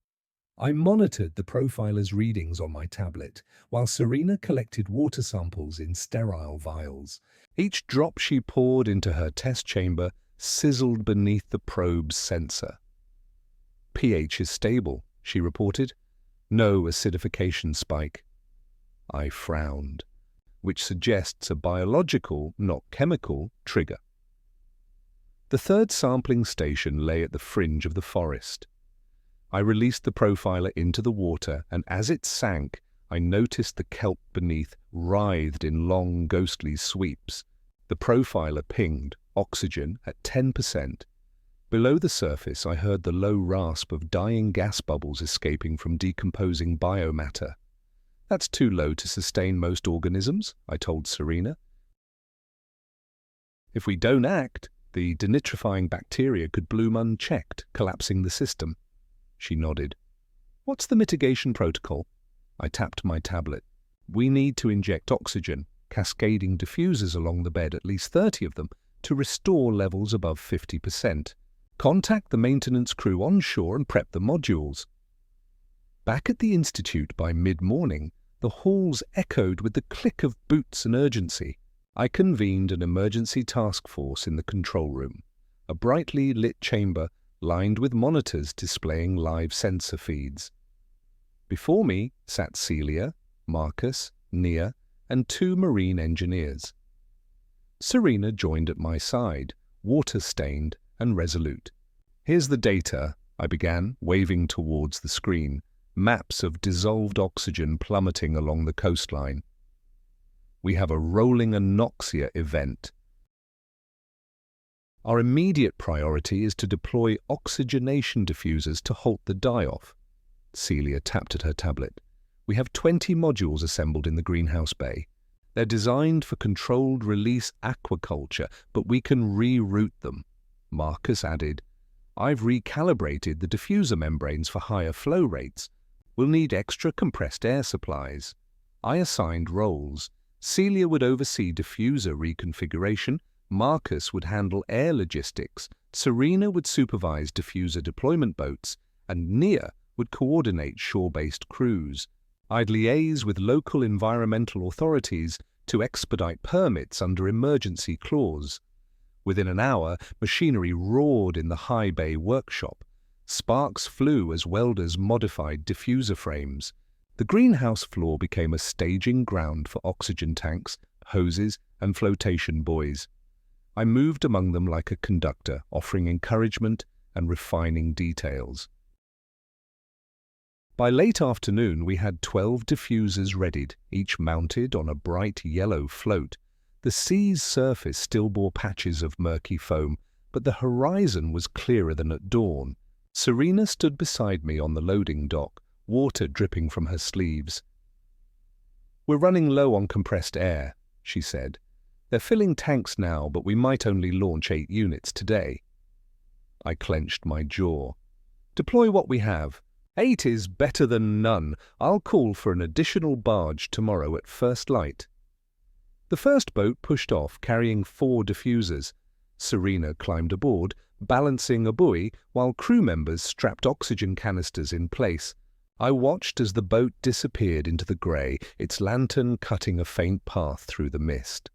I monitored the profiler's readings on my tablet, while Serena collected water samples in sterile vials. Each drop she poured into her test chamber sizzled beneath the probe's sensor. "pH is stable," she reported. "No acidification spike." I frowned, which suggests a biological, not chemical, trigger. The third sampling station lay at the fringe of the forest. I released the profiler into the water, and as it sank, I noticed the kelp beneath writhed in long, ghostly sweeps. The profiler pinged, oxygen at 10%. Below the surface, I heard the low rasp of dying gas bubbles escaping from decomposing biomatter. "That's too low to sustain most organisms," I told Serena. "If we don't act, the denitrifying bacteria could bloom unchecked, collapsing the system." She nodded. "What's the mitigation protocol?" I tapped my tablet. "We need to inject oxygen, cascading diffusers along the bed, at least 30 of them, to restore levels above 50%. Contact the maintenance crew onshore and prep the modules." Back at the Institute by mid-morning, the halls echoed with the click of boots and urgency. I convened an emergency task force in the control room, a brightly lit chamber lined with monitors displaying live sensor feeds. Before me sat Celia, Marcus, Nia, and two marine engineers. Serena joined at my side, water-stained and resolute. "Here's the data," I began, waving towards the screen. Maps of dissolved oxygen plummeting along the coastline. "We have a rolling anoxia event. Our immediate priority is to deploy oxygenation diffusers to halt the die-off." Celia tapped at her tablet. "We have 20 modules assembled in the greenhouse bay. They're designed for controlled release aquaculture, but we can reroute them." Marcus added, "I've recalibrated the diffuser membranes for higher flow rates. We'll need extra compressed air supplies." I assigned roles. Celia would oversee diffuser reconfiguration, Marcus would handle air logistics, Serena would supervise diffuser deployment boats, and Nia would coordinate shore-based crews. I'd liaise with local environmental authorities to expedite permits under emergency clause. Within an hour, machinery roared in the high bay workshop. Sparks flew as welders modified diffuser frames. The greenhouse floor became a staging ground for oxygen tanks, hoses, and flotation buoys. I moved among them like a conductor, offering encouragement and refining details. By late afternoon, we had 12 diffusers readied, each mounted on a bright yellow float. The sea's surface still bore patches of murky foam, but the horizon was clearer than at dawn. Serena stood beside me on the loading dock, water dripping from her sleeves. "We're running low on compressed air," she said. "They're filling tanks now, but we might only launch 8 units today." I clenched my jaw. "Deploy what we have. 8 is better than none. I'll call for an additional barge tomorrow at first light." The first boat pushed off, carrying 4 diffusers. Serena climbed aboard, balancing a buoy, while crew members strapped oxygen canisters in place. I watched as the boat disappeared into the grey, its lantern cutting a faint path through the mist.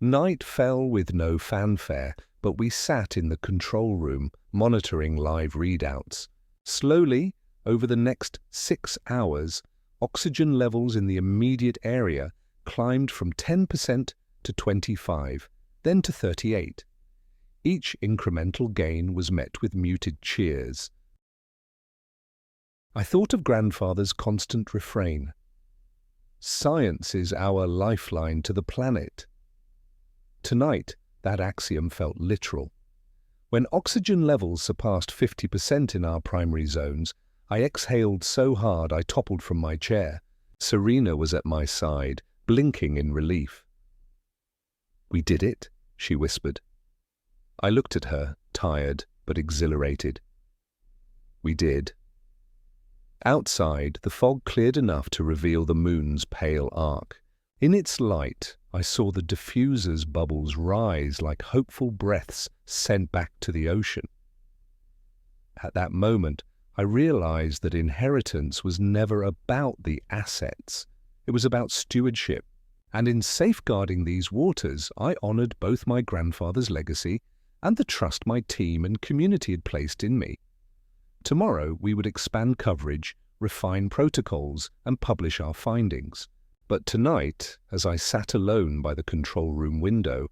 Night fell with no fanfare, but we sat in the control room, monitoring live readouts. Slowly, over the next 6 hours, oxygen levels in the immediate area climbed from 10% to 25%, then to 38%. Each incremental gain was met with muted cheers. I thought of grandfather's constant refrain. Science is our lifeline to the planet. Tonight, that axiom felt literal. When oxygen levels surpassed 50% in our primary zones, I exhaled so hard I toppled from my chair. Serena was at my side, blinking in relief. "We did it," she whispered. I looked at her, tired but exhilarated. We did. Outside, the fog cleared enough to reveal the moon's pale arc. In its light, I saw the diffusers' bubbles rise like hopeful breaths sent back to the ocean. At that moment, I realized that inheritance was never about the assets. It was about stewardship. And in safeguarding these waters, I honored both my grandfather's legacy and the trust my team and community had placed in me. Tomorrow, we would expand coverage, refine protocols, and publish our findings. But tonight, as I sat alone by the control room window,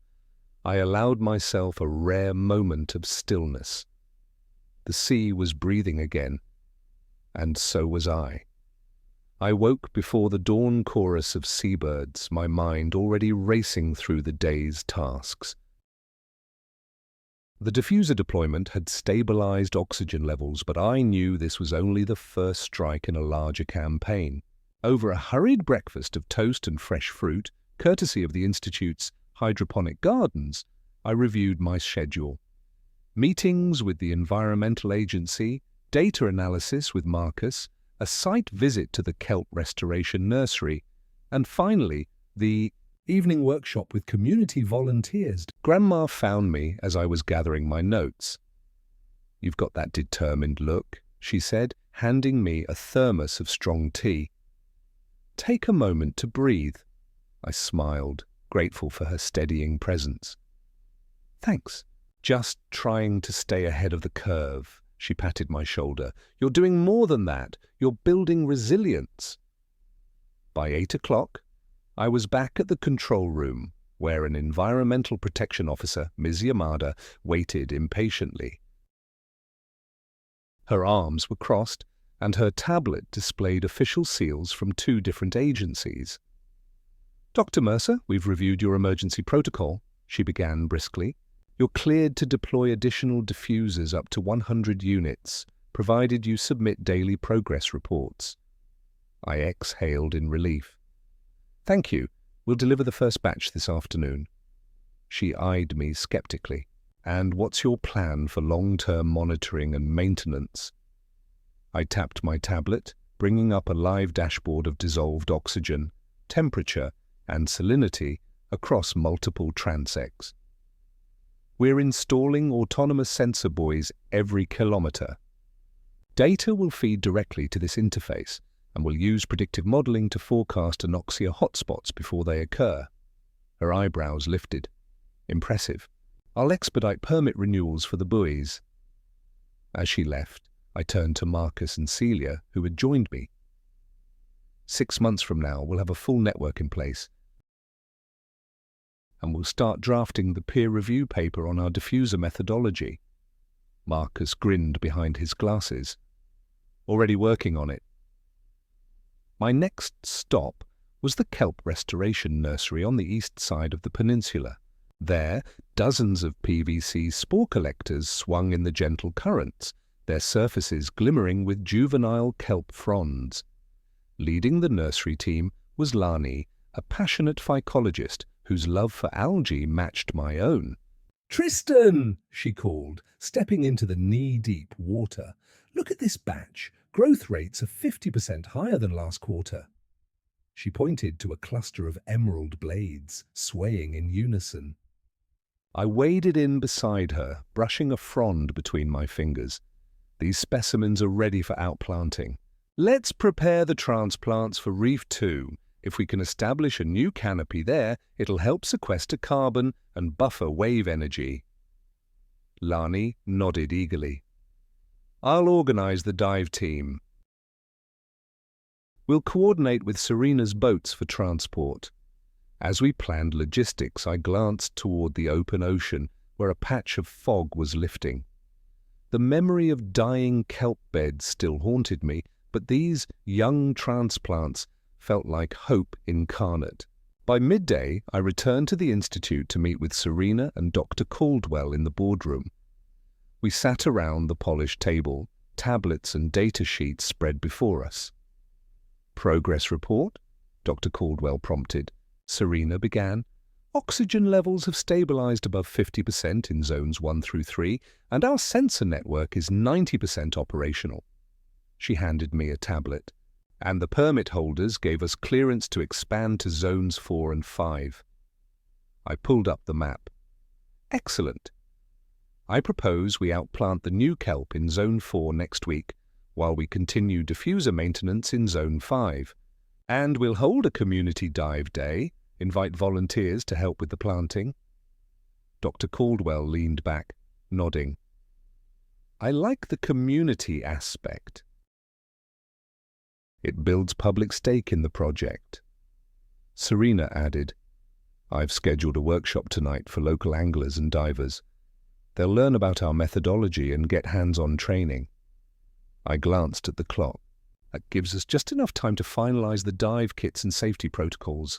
I allowed myself a rare moment of stillness. The sea was breathing again, and so was I. I woke before the dawn chorus of seabirds, my mind already racing through the day's tasks. The diffuser deployment had stabilized oxygen levels, but I knew this was only the first strike in a larger campaign. Over a hurried breakfast of toast and fresh fruit, courtesy of the Institute's hydroponic gardens, I reviewed my schedule. Meetings with the Environmental Agency, data analysis with Marcus, a site visit to the kelp restoration nursery, and finally, the evening workshop with community volunteers. Grandma found me as I was gathering my notes. "You've got that determined look," she said, handing me a thermos of strong tea. "Take a moment to breathe." I smiled, grateful for her steadying presence. "Thanks. Just trying to stay ahead of the curve." She patted my shoulder. "You're doing more than that. You're building resilience." By 8 o'clock, I was back at the control room, where an environmental protection officer, Ms. Yamada, waited impatiently. Her arms were crossed, and her tablet displayed official seals from 2 different agencies. "Dr. Mercer, we've reviewed your emergency protocol," she began briskly. "You're cleared to deploy additional diffusers up to 100 units, provided you submit daily progress reports." I exhaled in relief. "Thank you. We'll deliver the first batch this afternoon." She eyed me skeptically. "And what's your plan for long-term monitoring and maintenance?" I tapped my tablet, bringing up a live dashboard of dissolved oxygen, temperature, and salinity across multiple transects. "We're installing autonomous sensor buoys every kilometer. Data will feed directly to this interface, and we'll use predictive modeling to forecast anoxia hotspots before they occur." Her eyebrows lifted. "Impressive. I'll expedite permit renewals for the buoys." As she left, I turned to Marcus and Celia, who had joined me. 6 months from now, we'll have a full network in place, and we'll start drafting the peer review paper on our diffuser methodology. Marcus grinned behind his glasses. "Already working on it." My next stop was the kelp restoration nursery on the east side of the peninsula. There, dozens of PVC spore collectors swung in the gentle currents, their surfaces glimmering with juvenile kelp fronds. Leading the nursery team was Lani, a passionate phycologist whose love for algae matched my own. "Tristan!" she called, stepping into the knee-deep water. "Look at this batch. Growth rates are 50% higher than last quarter." She pointed to a cluster of emerald blades, swaying in unison. I waded in beside her, brushing a frond between my fingers. "These specimens are ready for outplanting. Let's prepare the transplants for Reef 2. If we can establish a new canopy there, it'll help sequester carbon and buffer wave energy." Lani nodded eagerly. I'll organize the dive team. We'll coordinate with Serena's boats for transport. As we planned logistics, I glanced toward the open ocean where a patch of fog was lifting. The memory of dying kelp beds still haunted me, but these young transplants felt like hope incarnate. By midday, I returned to the Institute to meet with Serena and Dr. Caldwell in the boardroom. We sat around the polished table, tablets and data sheets spread before us. "Progress report?" Dr. Caldwell prompted. Serena began. "Oxygen levels have stabilized above 50% in zones 1 through 3, and our sensor network is 90% operational." She handed me a tablet. "And the permit holders gave us clearance to expand to zones 4 and 5. I pulled up the map. "Excellent. I propose we outplant the new kelp in Zone 4 next week, while we continue diffuser maintenance in Zone 5. And we'll hold a community dive day, invite volunteers to help with the planting." Dr. Caldwell leaned back, nodding. "I like the community aspect. It builds public stake in the project." Serena added, "I've scheduled a workshop tonight for local anglers and divers. They'll learn about our methodology and get hands-on training." I glanced at the clock. That gives us just enough time to finalize the dive kits and safety protocols.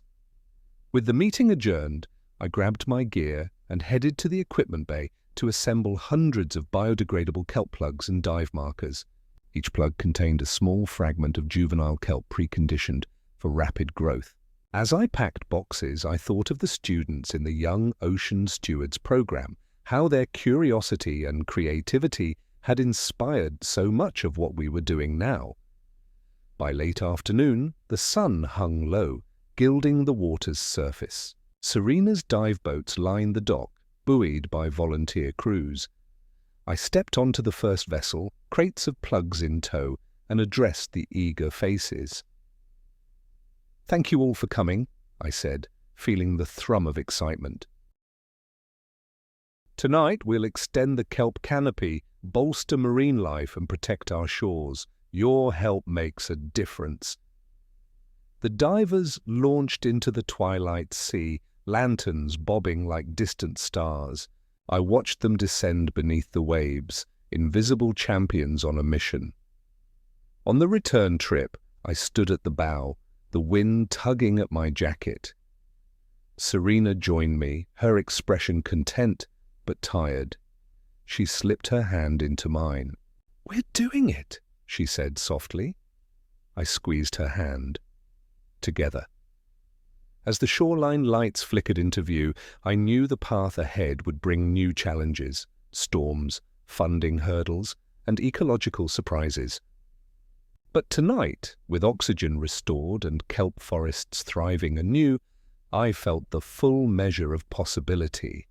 With the meeting adjourned, I grabbed my gear and headed to the equipment bay to assemble hundreds of biodegradable kelp plugs and dive markers. Each plug contained a small fragment of juvenile kelp preconditioned for rapid growth. As I packed boxes, I thought of the students in the Young Ocean Stewards program, how their curiosity and creativity had inspired so much of what we were doing now. By late afternoon, the sun hung low, gilding the water's surface. Serena's dive boats lined the dock, buoyed by volunteer crews. I stepped onto the first vessel, crates of plugs in tow, and addressed the eager faces. "Thank you all for coming," I said, feeling the thrum of excitement. "Tonight we'll extend the kelp canopy, bolster marine life and protect our shores. Your help makes a difference." The divers launched into the twilight sea, lanterns bobbing like distant stars. I watched them descend beneath the waves, invisible champions on a mission. On the return trip, I stood at the bow, the wind tugging at my jacket. Serena joined me, her expression content but tired. She slipped her hand into mine. "We're doing it," she said softly. I squeezed her hand. Together. As the shoreline lights flickered into view, I knew the path ahead would bring new challenges, storms, funding hurdles, and ecological surprises. But tonight, with oxygen restored and kelp forests thriving anew, I felt the full measure of possibility.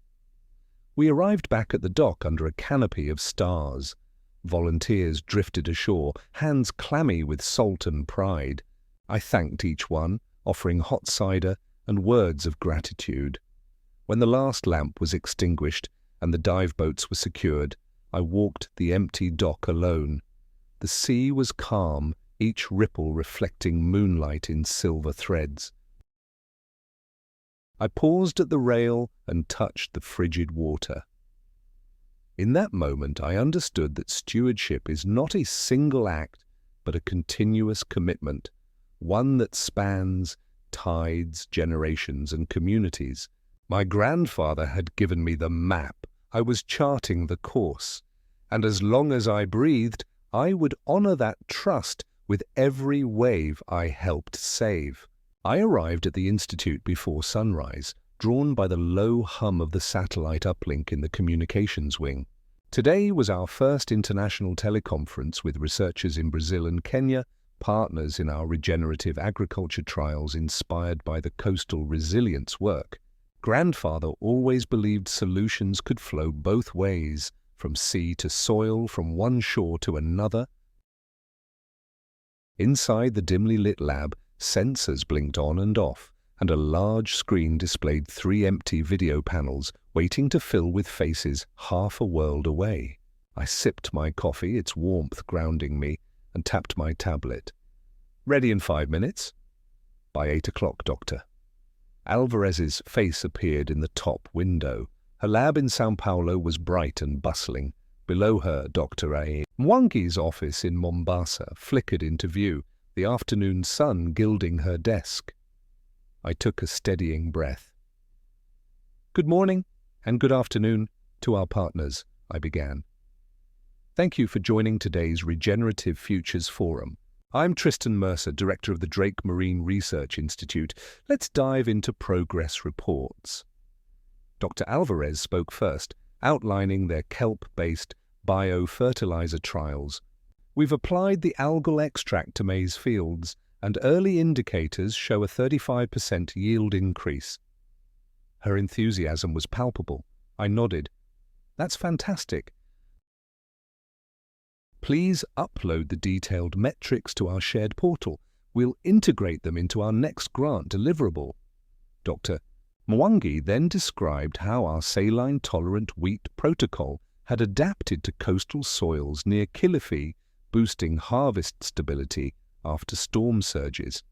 We arrived back at the dock under a canopy of stars. Volunteers drifted ashore, hands clammy with salt and pride. I thanked each one, offering hot cider and words of gratitude. When the last lamp was extinguished and the dive boats were secured, I walked the empty dock alone. The sea was calm, each ripple reflecting moonlight in silver threads. I paused at the rail and touched the frigid water. In that moment, I understood that stewardship is not a single act, but a continuous commitment, one that spans tides, generations, and communities. My grandfather had given me the map. I was charting the course, and as long as I breathed, I would honor that trust with every wave I helped save. I arrived at the Institute before sunrise, drawn by the low hum of the satellite uplink in the communications wing. Today was our first international teleconference with researchers in Brazil and Kenya, partners in our regenerative agriculture trials inspired by the coastal resilience work. Grandfather always believed solutions could flow both ways, from sea to soil, from one shore to another. Inside the dimly lit lab, sensors blinked on and off, and a large screen displayed 3 empty video panels waiting to fill with faces half a world away. I sipped my coffee, its warmth grounding me, and tapped my tablet. Ready in 5 minutes? By 8 o'clock, Doctor. Alvarez's face appeared in the top window. Her lab in São Paulo was bright and bustling. Below her, Dr. A. Mwangi's office in Mombasa flickered into view, the afternoon sun gilding her desk. I took a steadying breath. Good morning and good afternoon to our partners, I began. Thank you for joining today's Regenerative Futures Forum. I'm Tristan Mercer, Director of the Drake Marine Research Institute. Let's dive into progress reports. Dr. Alvarez spoke first, outlining their kelp-based biofertilizer trials. We've applied the algal extract to maize fields, and early indicators show a 35% yield increase. Her enthusiasm was palpable. I nodded. That's fantastic. Please upload the detailed metrics to our shared portal. We'll integrate them into our next grant deliverable. Dr. Mwangi then described how our saline-tolerant wheat protocol had adapted to coastal soils near Kilifi, boosting harvest stability after storm surges.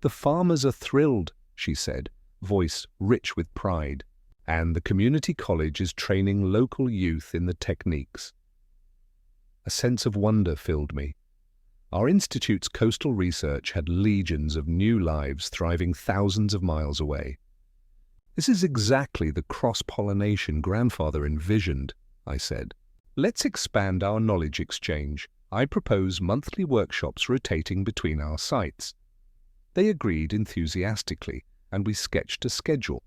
The farmers are thrilled, she said, voice rich with pride, and the community college is training local youth in the techniques. A sense of wonder filled me. Our institute's coastal research had legions of new lives thriving thousands of miles away. This is exactly the cross-pollination grandfather envisioned, I said. Let's expand our knowledge exchange. I propose monthly workshops rotating between our sites. They agreed enthusiastically, and we sketched a schedule.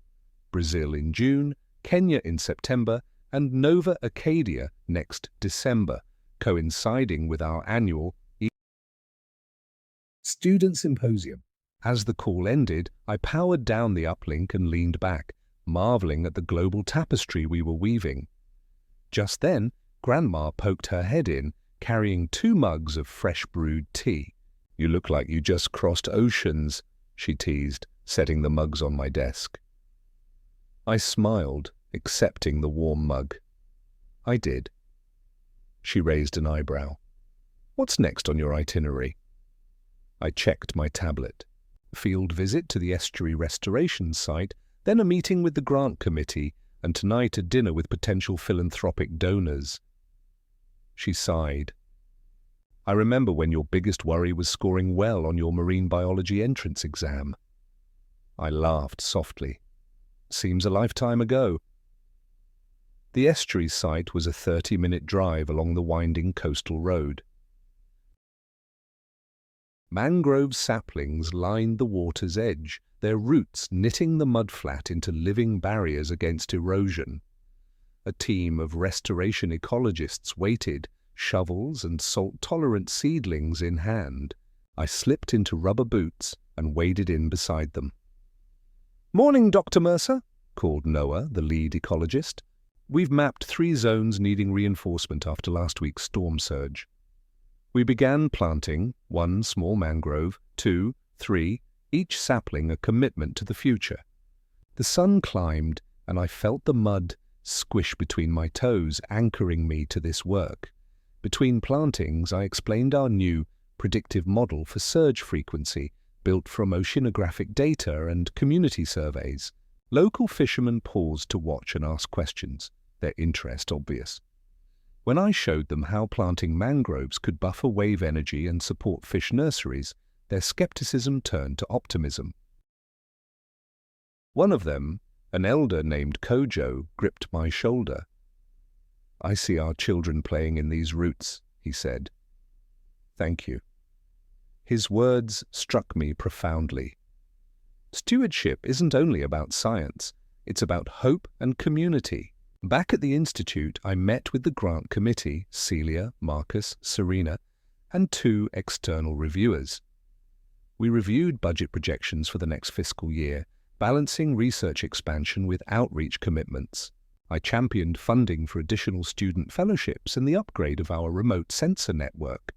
Brazil in June, Kenya in September, and Nova Acadia next December, coinciding with our annual Student Symposium. As the call ended, I powered down the uplink and leaned back, marveling at the global tapestry we were weaving. Just then, Grandma poked her head in, carrying 2 mugs of fresh brewed tea. You look like you just crossed oceans, she teased, setting the mugs on my desk. I smiled, accepting the warm mug. I did. She raised an eyebrow. What's next on your itinerary? I checked my tablet. Field visit to the estuary restoration site, then a meeting with the grant committee, and tonight a dinner with potential philanthropic donors. She sighed. I remember when your biggest worry was scoring well on your marine biology entrance exam. I laughed softly. Seems a lifetime ago. The estuary site was a 30-minute drive along the winding coastal road. Mangrove saplings lined the water's edge, their roots knitting the mudflat into living barriers against erosion. A team of restoration ecologists waited, shovels and salt-tolerant seedlings in hand. I slipped into rubber boots and waded in beside them. "Morning, Dr. Mercer," called Noah, the lead ecologist. "We've mapped 3 zones needing reinforcement after last week's storm surge. We began planting 1 small mangrove, 2, 3, each sapling a commitment to the future. The sun climbed, and I felt the mud squish between my toes, anchoring me to this work. Between plantings, I explained our new predictive model for surge frequency, built from oceanographic data and community surveys. Local fishermen paused to watch and ask questions, their interest obvious. When I showed them how planting mangroves could buffer wave energy and support fish nurseries, their skepticism turned to optimism. One of them, an elder named Kojo, gripped my shoulder. "I see our children playing in these roots," he said. "Thank you." His words struck me profoundly. Stewardship isn't only about science, it's about hope and community. Back at the Institute, I met with the grant committee, Celia, Marcus, Serena, and 2 external reviewers. We reviewed budget projections for the next fiscal year, balancing research expansion with outreach commitments. I championed funding for additional student fellowships and the upgrade of our remote sensor network.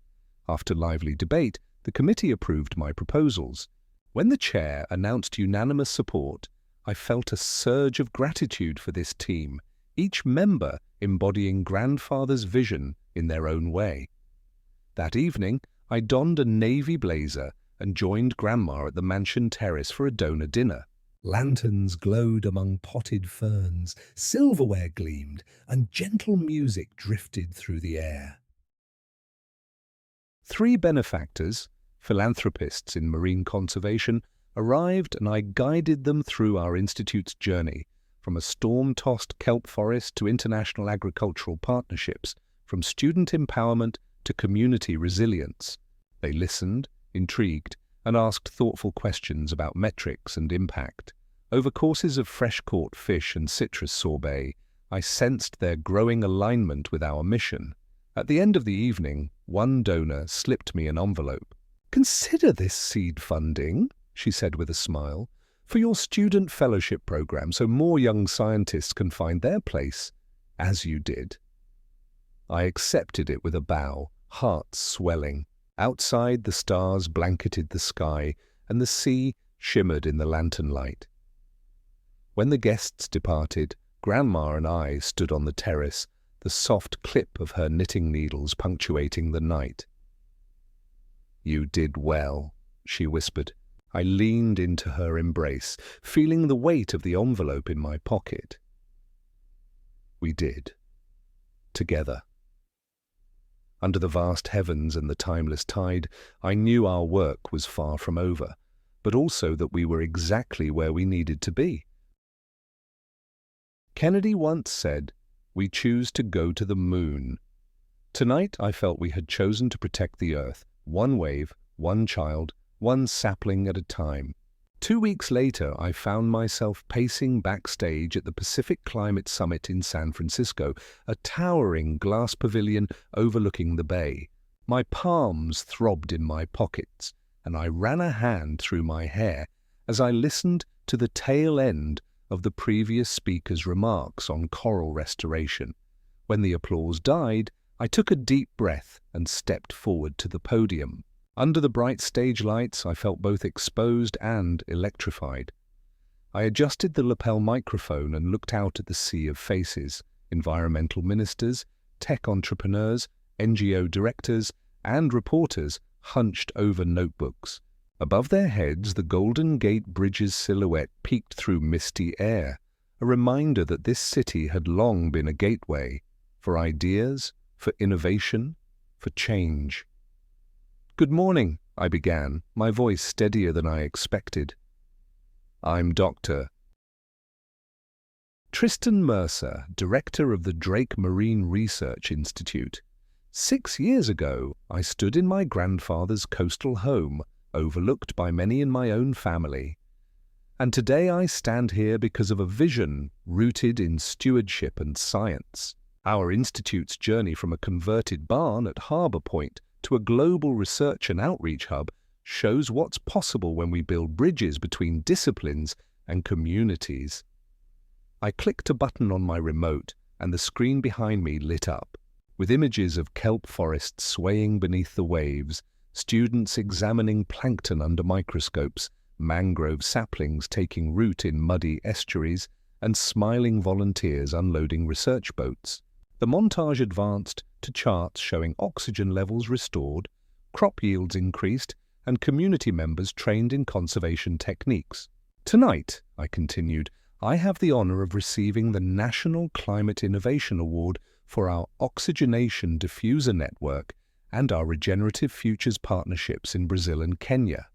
After lively debate, the committee approved my proposals. When the chair announced unanimous support, I felt a surge of gratitude for this team, each member embodying grandfather's vision in their own way. That evening, I donned a navy blazer and joined Grandma at the mansion terrace for a donor dinner. Lanterns glowed among potted ferns, silverware gleamed, and gentle music drifted through the air. 3 benefactors, philanthropists in marine conservation, arrived and I guided them through our institute's journey, from a storm-tossed kelp forest to international agricultural partnerships, from student empowerment to community resilience. They listened, intrigued, and asked thoughtful questions about metrics and impact. Over courses of fresh-caught fish and citrus sorbet, I sensed their growing alignment with our mission. At the end of the evening, one donor slipped me an envelope. "Consider this seed funding," she said with a smile, "for your student fellowship program so more young scientists can find their place, as you did." I accepted it with a bow, heart swelling. Outside, the stars blanketed the sky, and the sea shimmered in the lantern light. When the guests departed, Grandma and I stood on the terrace, the soft clip of her knitting needles punctuating the night. "You did well," she whispered. I leaned into her embrace, feeling the weight of the envelope in my pocket. We did. Together. Under the vast heavens and the timeless tide, I knew our work was far from over, but also that we were exactly where we needed to be. Kennedy once said, "We choose to go to the moon." Tonight I felt we had chosen to protect the Earth, one wave, one child, one sapling at a time. 2 weeks later, I found myself pacing backstage at the Pacific Climate Summit in San Francisco, a towering glass pavilion overlooking the bay. My palms throbbed in my pockets, and I ran a hand through my hair as I listened to the tail end of the previous speaker's remarks on coral restoration. When the applause died, I took a deep breath and stepped forward to the podium. Under the bright stage lights, I felt both exposed and electrified. I adjusted the lapel microphone and looked out at the sea of faces: environmental ministers, tech entrepreneurs, NGO directors, and reporters hunched over notebooks. Above their heads, the Golden Gate Bridge's silhouette peeked through misty air, a reminder that this city had long been a gateway for ideas, for innovation, for change. "Good morning," I began, my voice steadier than I expected. "I'm Dr. Tristan Mercer, director of the Drake Marine Research Institute. 6 years ago, I stood in my grandfather's coastal home, overlooked by many in my own family. And today I stand here because of a vision rooted in stewardship and science. Our institute's journey from a converted barn at Harbour Point to a global research and outreach hub shows what's possible when we build bridges between disciplines and communities." I clicked a button on my remote, and the screen behind me lit up, with images of kelp forests swaying beneath the waves, students examining plankton under microscopes, mangrove saplings taking root in muddy estuaries, and smiling volunteers unloading research boats. The montage advanced to charts showing oxygen levels restored, crop yields increased, and community members trained in conservation techniques. "Tonight," I continued, "I have the honor of receiving the National Climate Innovation Award for our oxygenation diffuser network and our Regenerative Futures partnerships in Brazil and Kenya.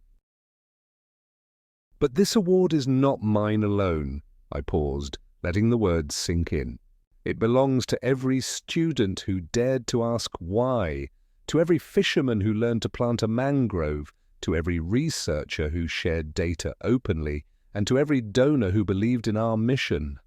But this award is not mine alone." I paused, letting the words sink in. "It belongs to every student who dared to ask why, to every fisherman who learned to plant a mangrove, to every researcher who shared data openly, and to every donor who believed in our mission."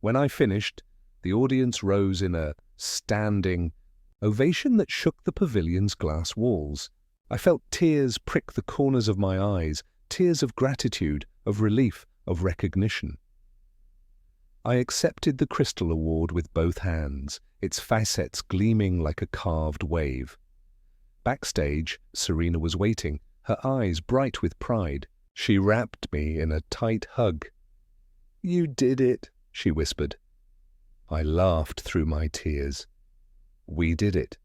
When I finished, the audience rose in a standing ovation that shook the pavilion's glass walls. I felt tears prick the corners of my eyes, tears of gratitude, of relief, of recognition. I accepted the Crystal Award with both hands, its facets gleaming like a carved wave. Backstage, Serena was waiting, her eyes bright with pride. She wrapped me in a tight hug. "You did it," she whispered. I laughed through my tears. We did it.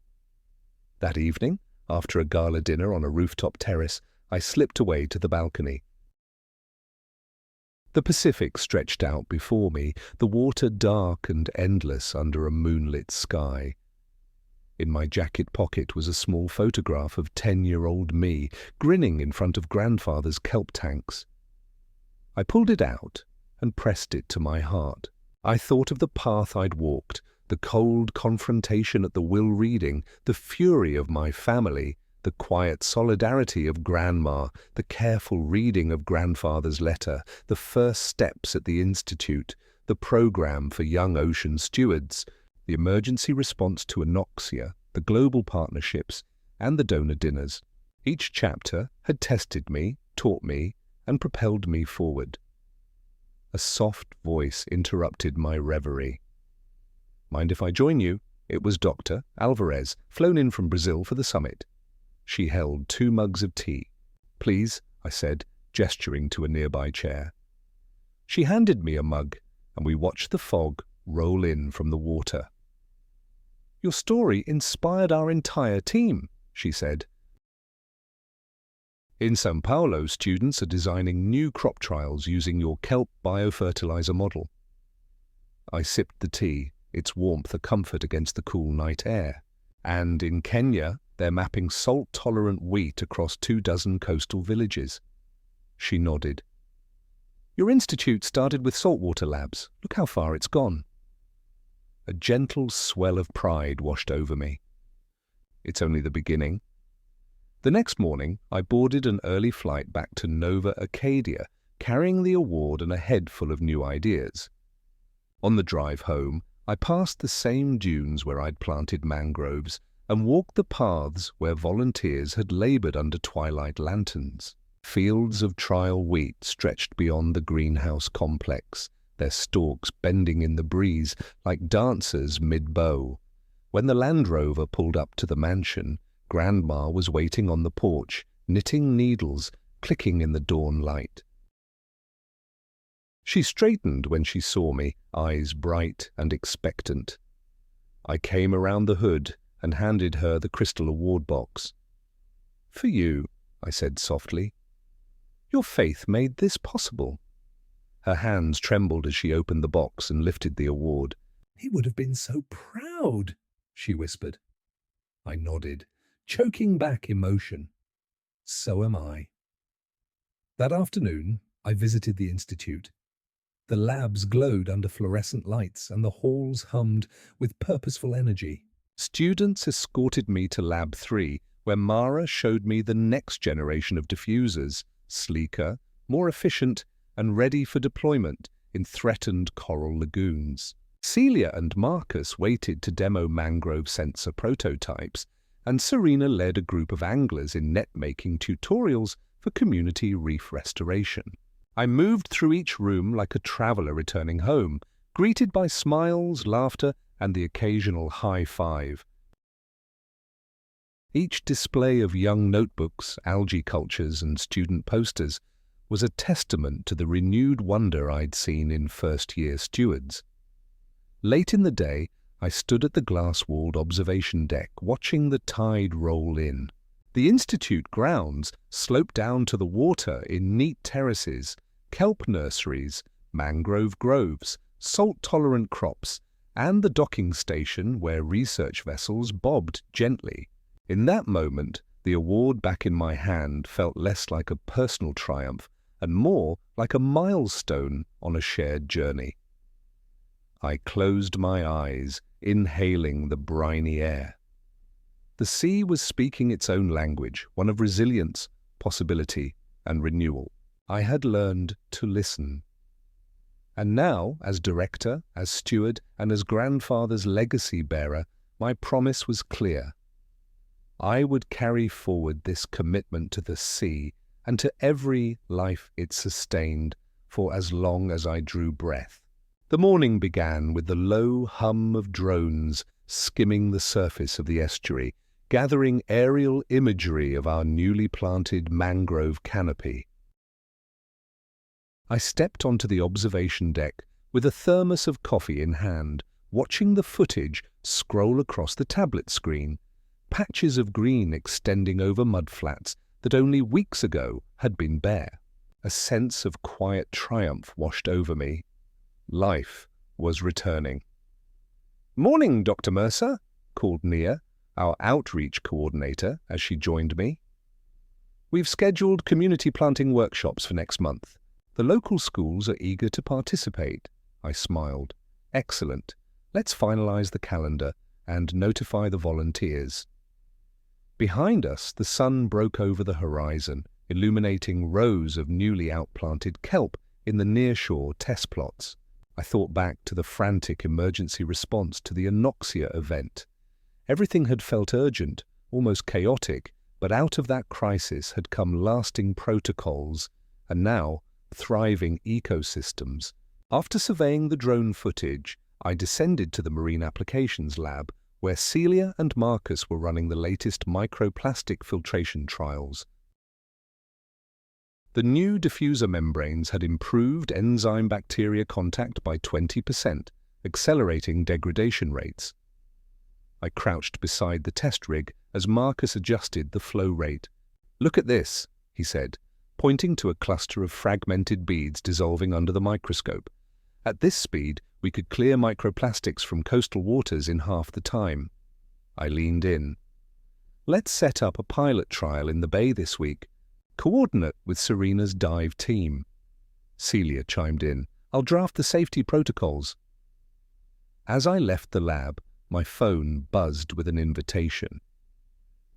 That evening, after a gala dinner on a rooftop terrace, I slipped away to the balcony. The Pacific stretched out before me, the water dark and endless under a moonlit sky. In my jacket pocket was a small photograph of 10-year-old me, grinning in front of grandfather's kelp tanks. I pulled it out and pressed it to my heart. I thought of the path I'd walked, the cold confrontation at the will reading, the fury of my family, the quiet solidarity of Grandma, the careful reading of grandfather's letter, the first steps at the Institute, the program for young ocean stewards, the emergency response to anoxia, the global partnerships, and the donor dinners. Each chapter had tested me, taught me, and propelled me forward. A soft voice interrupted my reverie. "Mind if I join you?" It was Dr. Alvarez, flown in from Brazil for the summit. She held 2 mugs of tea. "Please," I said, gesturing to a nearby chair. She handed me a mug, and we watched the fog roll in from the water. "Your story inspired our entire team," she said. "In São Paulo, students are designing new crop trials using your kelp biofertilizer model." I sipped the tea, its warmth a comfort against the cool night air. "And in Kenya, they're mapping salt-tolerant wheat across 24 coastal villages." She nodded. "Your institute started with saltwater labs. Look how far it's gone." A gentle swell of pride washed over me. It's only the beginning. The next morning, I boarded an early flight back to Nova Acadia, carrying the award and a head full of new ideas. On the drive home, I passed the same dunes where I'd planted mangroves and walked the paths where volunteers had labored under twilight lanterns. Fields of trial wheat stretched beyond the greenhouse complex, their stalks bending in the breeze like dancers mid-bow. When the Land Rover pulled up to the mansion, Grandma was waiting on the porch, knitting needles, clicking in the dawn light. She straightened when she saw me, eyes bright and expectant. I came around the hood and handed her the crystal award box. "For you," I said softly. "Your faith made this possible." Her hands trembled as she opened the box and lifted the award. "He would have been so proud," she whispered. I nodded, choking back emotion. "So am I." That afternoon, I visited the Institute. The labs glowed under fluorescent lights and the halls hummed with purposeful energy. Students escorted me to Lab 3, where Mara showed me the next generation of diffusers, sleeker, more efficient, and ready for deployment in threatened coral lagoons. Celia and Marcus waited to demo mangrove sensor prototypes, and Serena led a group of anglers in net-making tutorials for community reef restoration. I moved through each room like a traveler returning home, greeted by smiles, laughter, and the occasional high five. Each display of young notebooks, algae cultures, and student posters was a testament to the renewed wonder I'd seen in first-year stewards. Late in the day, I stood at the glass-walled observation deck, watching the tide roll in. The Institute grounds sloped down to the water in neat terraces, kelp nurseries, mangrove groves, salt-tolerant crops, and the docking station where research vessels bobbed gently. In that moment, the award back in my hand felt less like a personal triumph and more like a milestone on a shared journey. I closed my eyes, inhaling the briny air. The sea was speaking its own language, one of resilience, possibility, and renewal. I had learned to listen. And now, as director, as steward, and as grandfather's legacy bearer, my promise was clear. I would carry forward this commitment to the sea and to every life it sustained for as long as I drew breath. The morning began with the low hum of drones skimming the surface of the estuary, gathering aerial imagery of our newly planted mangrove canopy. I stepped onto the observation deck with a thermos of coffee in hand, watching the footage scroll across the tablet screen, patches of green extending over mudflats that only weeks ago had been bare. A sense of quiet triumph washed over me. Life was returning. "Morning, Dr. Mercer," called Nia, our outreach coordinator, as she joined me. "We've scheduled community planting workshops for next month. The local schools are eager to participate." I smiled. "Excellent. Let's finalize the calendar and notify the volunteers." Behind us, the sun broke over the horizon, illuminating rows of newly outplanted kelp in the nearshore test plots. I thought back to the frantic emergency response to the anoxic event. Everything had felt urgent, almost chaotic, but out of that crisis had come lasting protocols, and now thriving ecosystems. After surveying the drone footage, I descended to the Marine Applications Lab, where Celia and Marcus were running the latest microplastic filtration trials. The new diffuser membranes had improved enzyme-bacteria contact by 20%, accelerating degradation rates. I crouched beside the test rig as Marcus adjusted the flow rate. "Look at this," he said, pointing to a cluster of fragmented beads dissolving under the microscope. "At this speed, we could clear microplastics from coastal waters in half the time." I leaned in. "Let's set up a pilot trial in the bay this week. Coordinate with Serena's dive team." Celia chimed in. "I'll draft the safety protocols." As I left the lab, my phone buzzed with an invitation.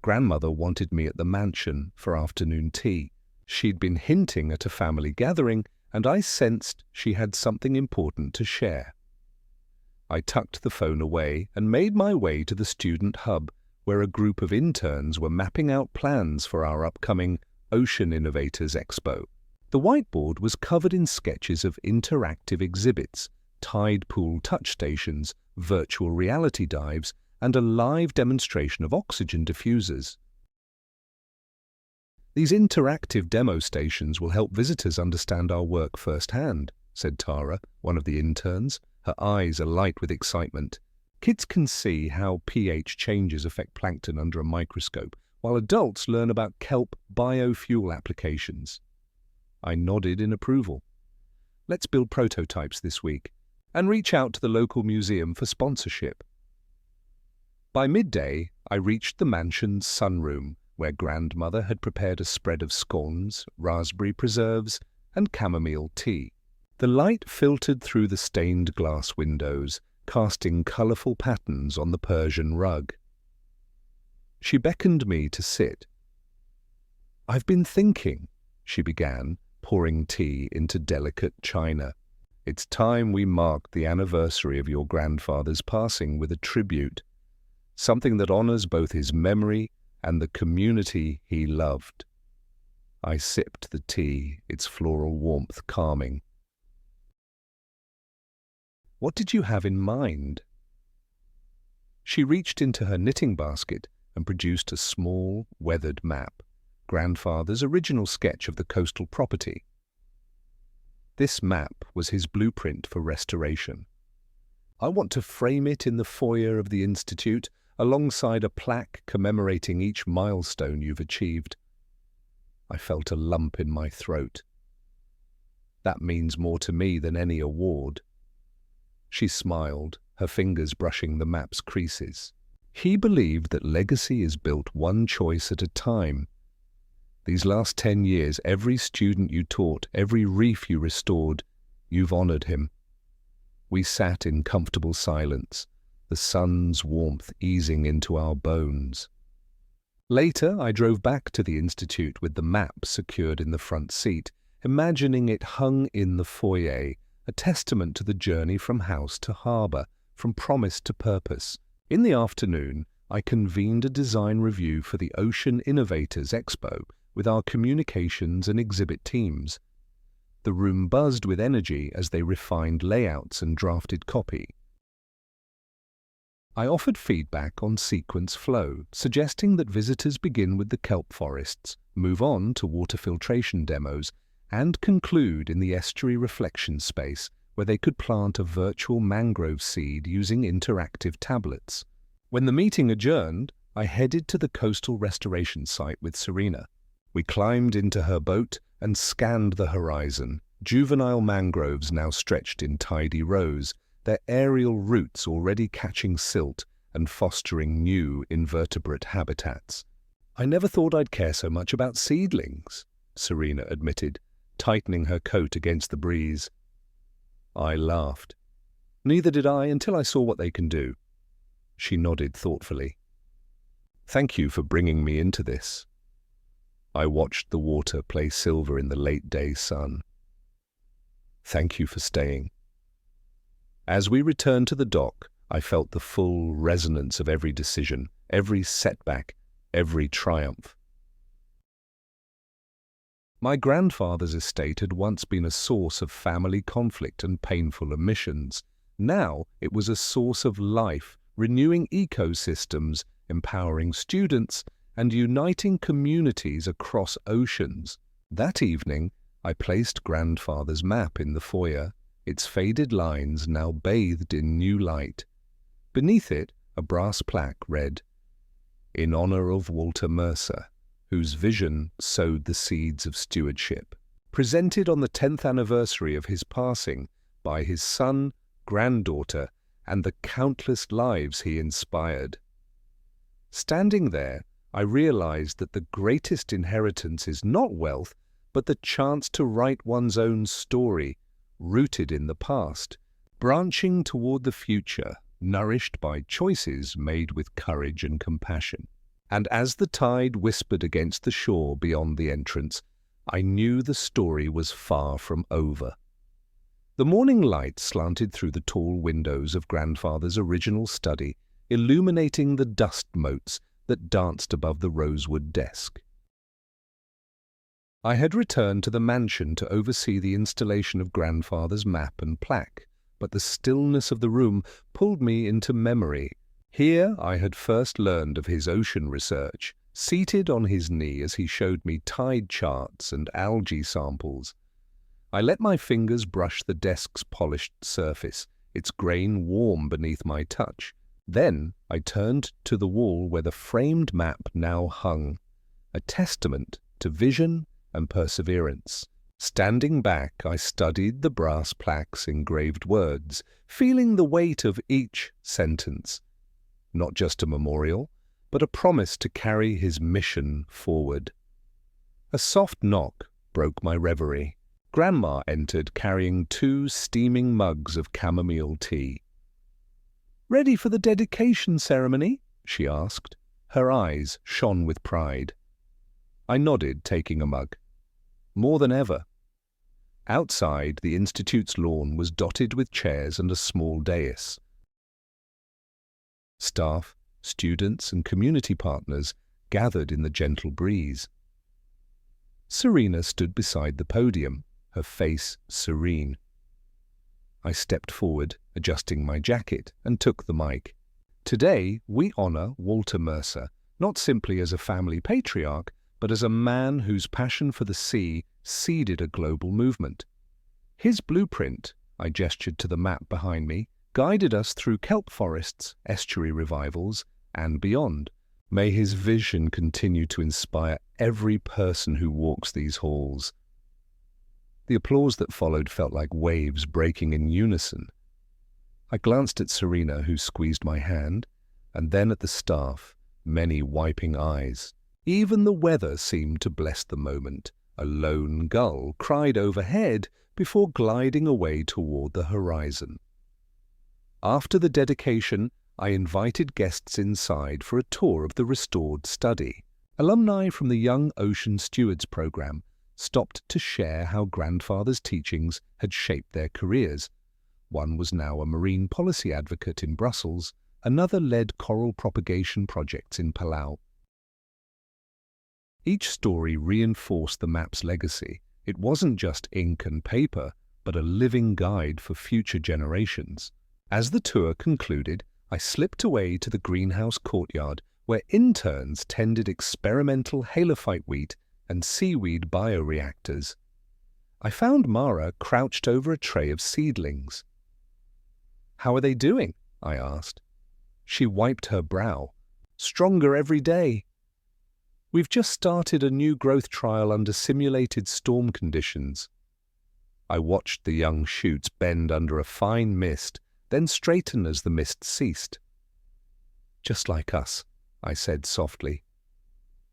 Grandmother wanted me at the mansion for afternoon tea. She'd been hinting at a family gathering, and I sensed she had something important to share. I tucked the phone away and made my way to the student hub, where a group of interns were mapping out plans for our upcoming Ocean Innovators Expo. The whiteboard was covered in sketches of interactive exhibits, tide pool touch stations, virtual reality dives, and a live demonstration of oxygen diffusers. "These interactive demo stations will help visitors understand our work firsthand," said Tara, one of the interns, her eyes alight with excitement. "Kids can see how pH changes affect plankton under a microscope, while adults learn about kelp biofuel applications." I nodded in approval. "Let's build prototypes this week and reach out to the local museum for sponsorship." By midday, I reached the mansion's sunroom, where grandmother had prepared a spread of scones, raspberry preserves, and chamomile tea. The light filtered through the stained glass windows, casting colourful patterns on the Persian rug. She beckoned me to sit. "I've been thinking," she began, pouring tea into delicate china. "It's time we marked the anniversary of your grandfather's passing with a tribute, something that honours both his memory and the community he loved." I sipped the tea, its floral warmth calming. "What did you have in mind?" She reached into her knitting basket and produced a small, weathered map, grandfather's original sketch of the coastal property. This map was his blueprint for restoration. "I want to frame it in the foyer of the Institute, alongside a plaque commemorating each milestone you've achieved." I felt a lump in my throat. "That means more to me than any award." She smiled, her fingers brushing the map's creases. "He believed that legacy is built one choice at a time. These last 10 years, every student you taught, every reef you restored, you've honored him." We sat in comfortable silence, the sun's warmth easing into our bones. Later, I drove back to the Institute with the map secured in the front seat, imagining it hung in the foyer, a testament to the journey from house to harbour, from promise to purpose. In the afternoon, I convened a design review for the Ocean Innovators Expo with our communications and exhibit teams. The room buzzed with energy as they refined layouts and drafted copy. I offered feedback on sequence flow, suggesting that visitors begin with the kelp forests, move on to water filtration demos, and conclude in the estuary reflection space where they could plant a virtual mangrove seed using interactive tablets. When the meeting adjourned, I headed to the coastal restoration site with Serena. We climbed into her boat and scanned the horizon, juvenile mangroves now stretched in tidy rows, their aerial roots already catching silt and fostering new invertebrate habitats. "I never thought I'd care so much about seedlings," Serena admitted, tightening her coat against the breeze. I laughed. "Neither did I until I saw what they can do." She nodded thoughtfully. "Thank you for bringing me into this." I watched the water play silver in the late-day sun. "Thank you for staying." As we returned to the dock, I felt the full resonance of every decision, every setback, every triumph. My grandfather's estate had once been a source of family conflict and painful omissions. Now it was a source of life, renewing ecosystems, empowering students, and uniting communities across oceans. That evening, I placed grandfather's map in the foyer, its faded lines now bathed in new light. Beneath it, a brass plaque read, "In honor of Walter Mercer, whose vision sowed the seeds of stewardship, presented on the 10th anniversary of his passing by his son, granddaughter, and the countless lives he inspired." Standing there, I realized that the greatest inheritance is not wealth, but the chance to write one's own story, rooted in the past, branching toward the future, nourished by choices made with courage and compassion. And as the tide whispered against the shore beyond the entrance, I knew the story was far from over. The morning light slanted through the tall windows of grandfather's original study, illuminating the dust motes that danced above the rosewood desk. I had returned to the mansion to oversee the installation of grandfather's map and plaque, but the stillness of the room pulled me into memory. Here I had first learned of his ocean research, seated on his knee as he showed me tide charts and algae samples. I let my fingers brush the desk's polished surface, its grain warm beneath my touch. Then I turned to the wall where the framed map now hung, a testament to vision and perseverance. Standing back, I studied the brass plaque's engraved words, feeling the weight of each sentence. Not just a memorial, but a promise to carry his mission forward. A soft knock broke my reverie. Grandma entered carrying 2 steaming mugs of chamomile tea. "Ready for the dedication ceremony?" she asked. Her eyes shone with pride. I nodded, taking a mug. More than ever. Outside, the Institute's lawn was dotted with chairs and a small dais. Staff, students, and community partners gathered in the gentle breeze. Serena stood beside the podium, her face serene. I stepped forward, adjusting my jacket, and took the mic. Today, we honor Walter Mercer, not simply as a family patriarch, but as a man whose passion for the sea seeded a global movement. His blueprint, I gestured to the map behind me, guided us through kelp forests, estuary revivals, and beyond. May his vision continue to inspire every person who walks these halls. The applause that followed felt like waves breaking in unison. I glanced at Serena, who squeezed my hand, and then at the staff, many wiping eyes. Even the weather seemed to bless the moment. A lone gull cried overhead before gliding away toward the horizon. After the dedication, I invited guests inside for a tour of the restored study. Alumni from the Young Ocean Stewards program stopped to share how grandfather's teachings had shaped their careers. One was now a marine policy advocate in Brussels, another led coral propagation projects in Palau. Each story reinforced the map's legacy. It wasn't just ink and paper, but a living guide for future generations. As the tour concluded, I slipped away to the greenhouse courtyard where interns tended experimental halophyte wheat and seaweed bioreactors. I found Mara crouched over a tray of seedlings. "How are they doing?" I asked. She wiped her brow. "Stronger every day. We've just started a new growth trial under simulated storm conditions." I watched the young shoots bend under a fine mist, then straighten as the mist ceased. "Just like us," I said softly.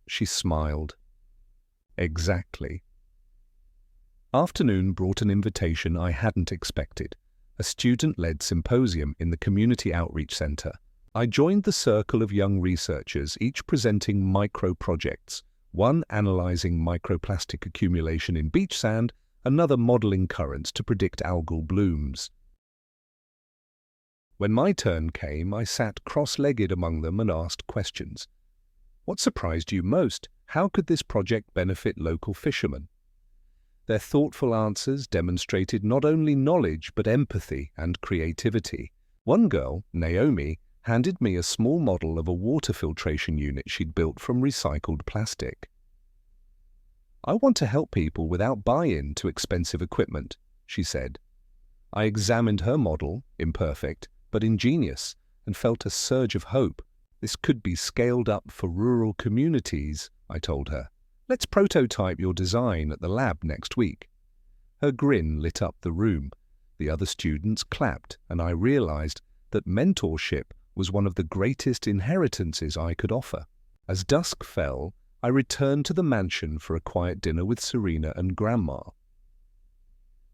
She smiled. "Exactly." Afternoon brought an invitation I hadn't expected, a student-led symposium in the Community Outreach Center. I joined the circle of young researchers, each presenting micro-projects, one analyzing microplastic accumulation in beach sand, another modeling currents to predict algal blooms. When my turn came, I sat cross-legged among them and asked questions. "What surprised you most? How could this project benefit local fishermen?" Their thoughtful answers demonstrated not only knowledge but empathy and creativity. One girl, Naomi, handed me a small model of a water filtration unit she'd built from recycled plastic. "I want to help people without buy-in to expensive equipment," she said. I examined her model, imperfect but ingenious, and felt a surge of hope. "This could be scaled up for rural communities," I told her. "Let's prototype your design at the lab next week." Her grin lit up the room. The other students clapped, and I realized that mentorship was one of the greatest inheritances I could offer. As dusk fell, I returned to the mansion for a quiet dinner with Serena and Grandma.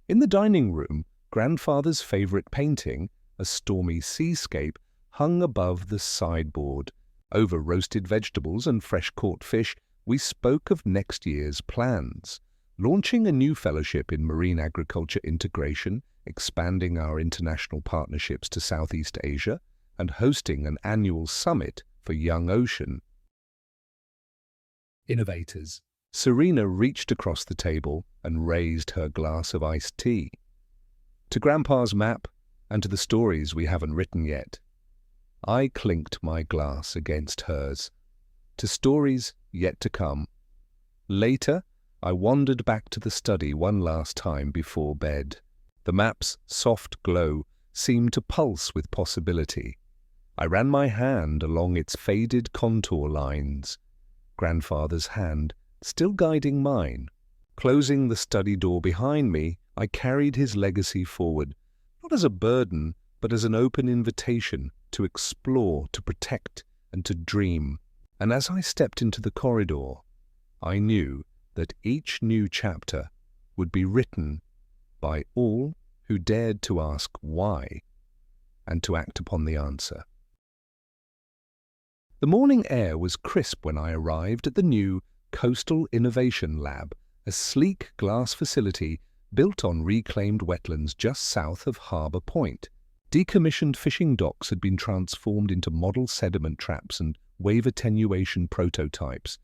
In the dining room, Grandfather's favorite painting, a stormy seascape, hung above the sideboard. Over roasted vegetables and fresh-caught fish, we spoke of next year's plans, launching a new fellowship in marine agriculture integration, expanding our international partnerships to Southeast Asia, and hosting an annual summit for young ocean Innovators. Serena reached across the table and raised her glass of iced tea. "To Grandpa's map and to the stories we haven't written yet." I clinked my glass against hers. To stories yet to come. Later, I wandered back to the study one last time before bed. The map's soft glow seemed to pulse with possibility. I ran my hand along its faded contour lines, Grandfather's hand still guiding mine. Closing the study door behind me, I carried his legacy forward, not as a burden, but as an open invitation to explore, to protect, and to dream. And as I stepped into the corridor, I knew that each new chapter would be written by all who dared to ask why and to act upon the answer. The morning air was crisp when I arrived at the new Coastal Innovation Lab, a sleek glass facility built on reclaimed wetlands just south of Harbour Point. Decommissioned fishing docks had been transformed into model sediment traps and wave attenuation prototypes,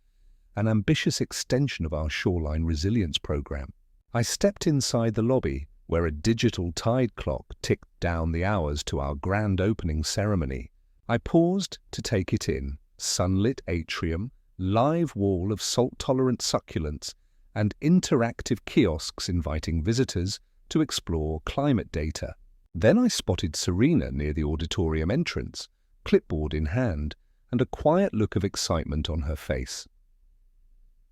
an ambitious extension of our shoreline resilience program. I stepped inside the lobby, where a digital tide clock ticked down the hours to our grand opening ceremony. I paused to take it in. Sunlit atrium, live wall of salt-tolerant succulents, and interactive kiosks inviting visitors to explore climate data. Then I spotted Serena near the auditorium entrance, clipboard in hand, and a quiet look of excitement on her face.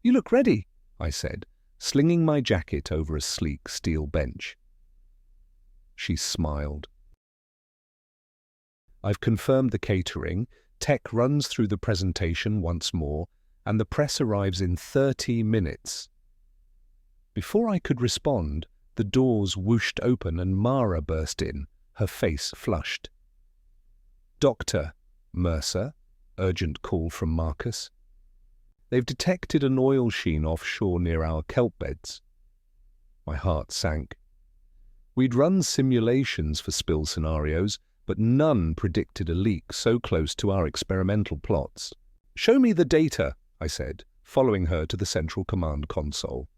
"You look ready," I said, slinging my jacket over a sleek steel bench. She smiled. "I've confirmed the catering, tech runs through the presentation once more, and the press arrives in 30 minutes. Before I could respond, the doors whooshed open and Mara burst in, her face flushed. "Dr. Mercer," urgent call from Marcus. "They've detected an oil sheen offshore near our kelp beds." My heart sank. We'd run simulations for spill scenarios, but none predicted a leak so close to our experimental plots. "Show me the data," I said, following her to the central command console.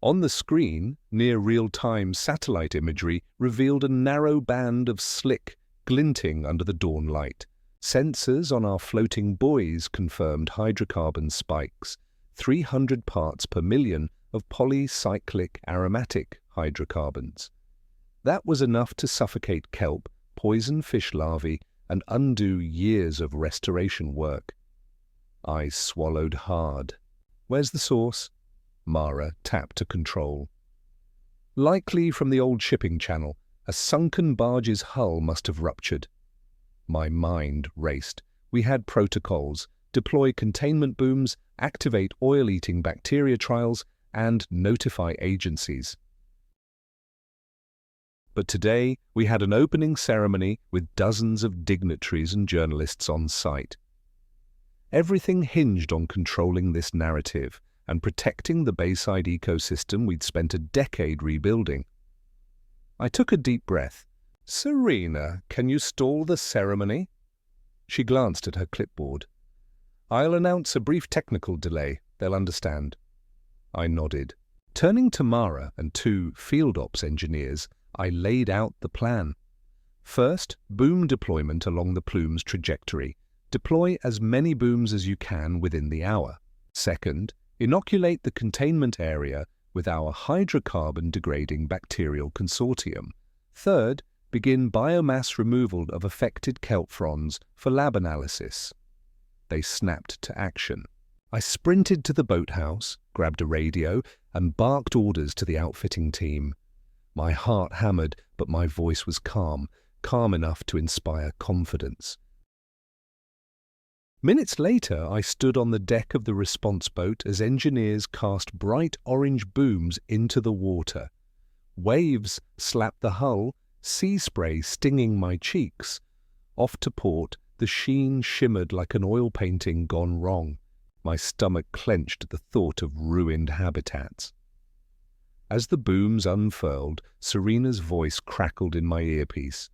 On the screen, near real-time satellite imagery revealed a narrow band of slick, glinting under the dawn light. Sensors on our floating buoys confirmed hydrocarbon spikes, 300 parts per million of polycyclic aromatic hydrocarbons. That was enough to suffocate kelp, poison fish larvae, and undo years of restoration work. I swallowed hard. Where's the source? Mara tapped to control. Likely from the old shipping channel. A sunken barge's hull must have ruptured. My mind raced. We had protocols: deploy containment booms, activate oil-eating bacteria trials, and notify agencies. But today, we had an opening ceremony with dozens of dignitaries and journalists on site. Everything hinged on controlling this narrative and protecting the Bayside ecosystem we'd spent a decade rebuilding. I took a deep breath. "Serena, can you stall the ceremony?" She glanced at her clipboard. "I'll announce a brief technical delay. They'll understand." I nodded. Turning to Mara and two field ops engineers, I laid out the plan. First, boom deployment along the plume's trajectory. Deploy as many booms as you can within the hour. Second, inoculate the containment area with our hydrocarbon-degrading bacterial consortium. Third, begin biomass removal of affected kelp fronds for lab analysis. They snapped to action. I sprinted to the boathouse, grabbed a radio, and barked orders to the outfitting team. My heart hammered, but my voice was calm enough to inspire confidence. Minutes later, I stood on the deck of the response boat as engineers cast bright orange booms into the water. Waves slapped the hull, sea spray stinging my cheeks. Off to port, the sheen shimmered like an oil painting gone wrong. My stomach clenched at the thought of ruined habitats. As the booms unfurled, Serena's voice crackled in my earpiece.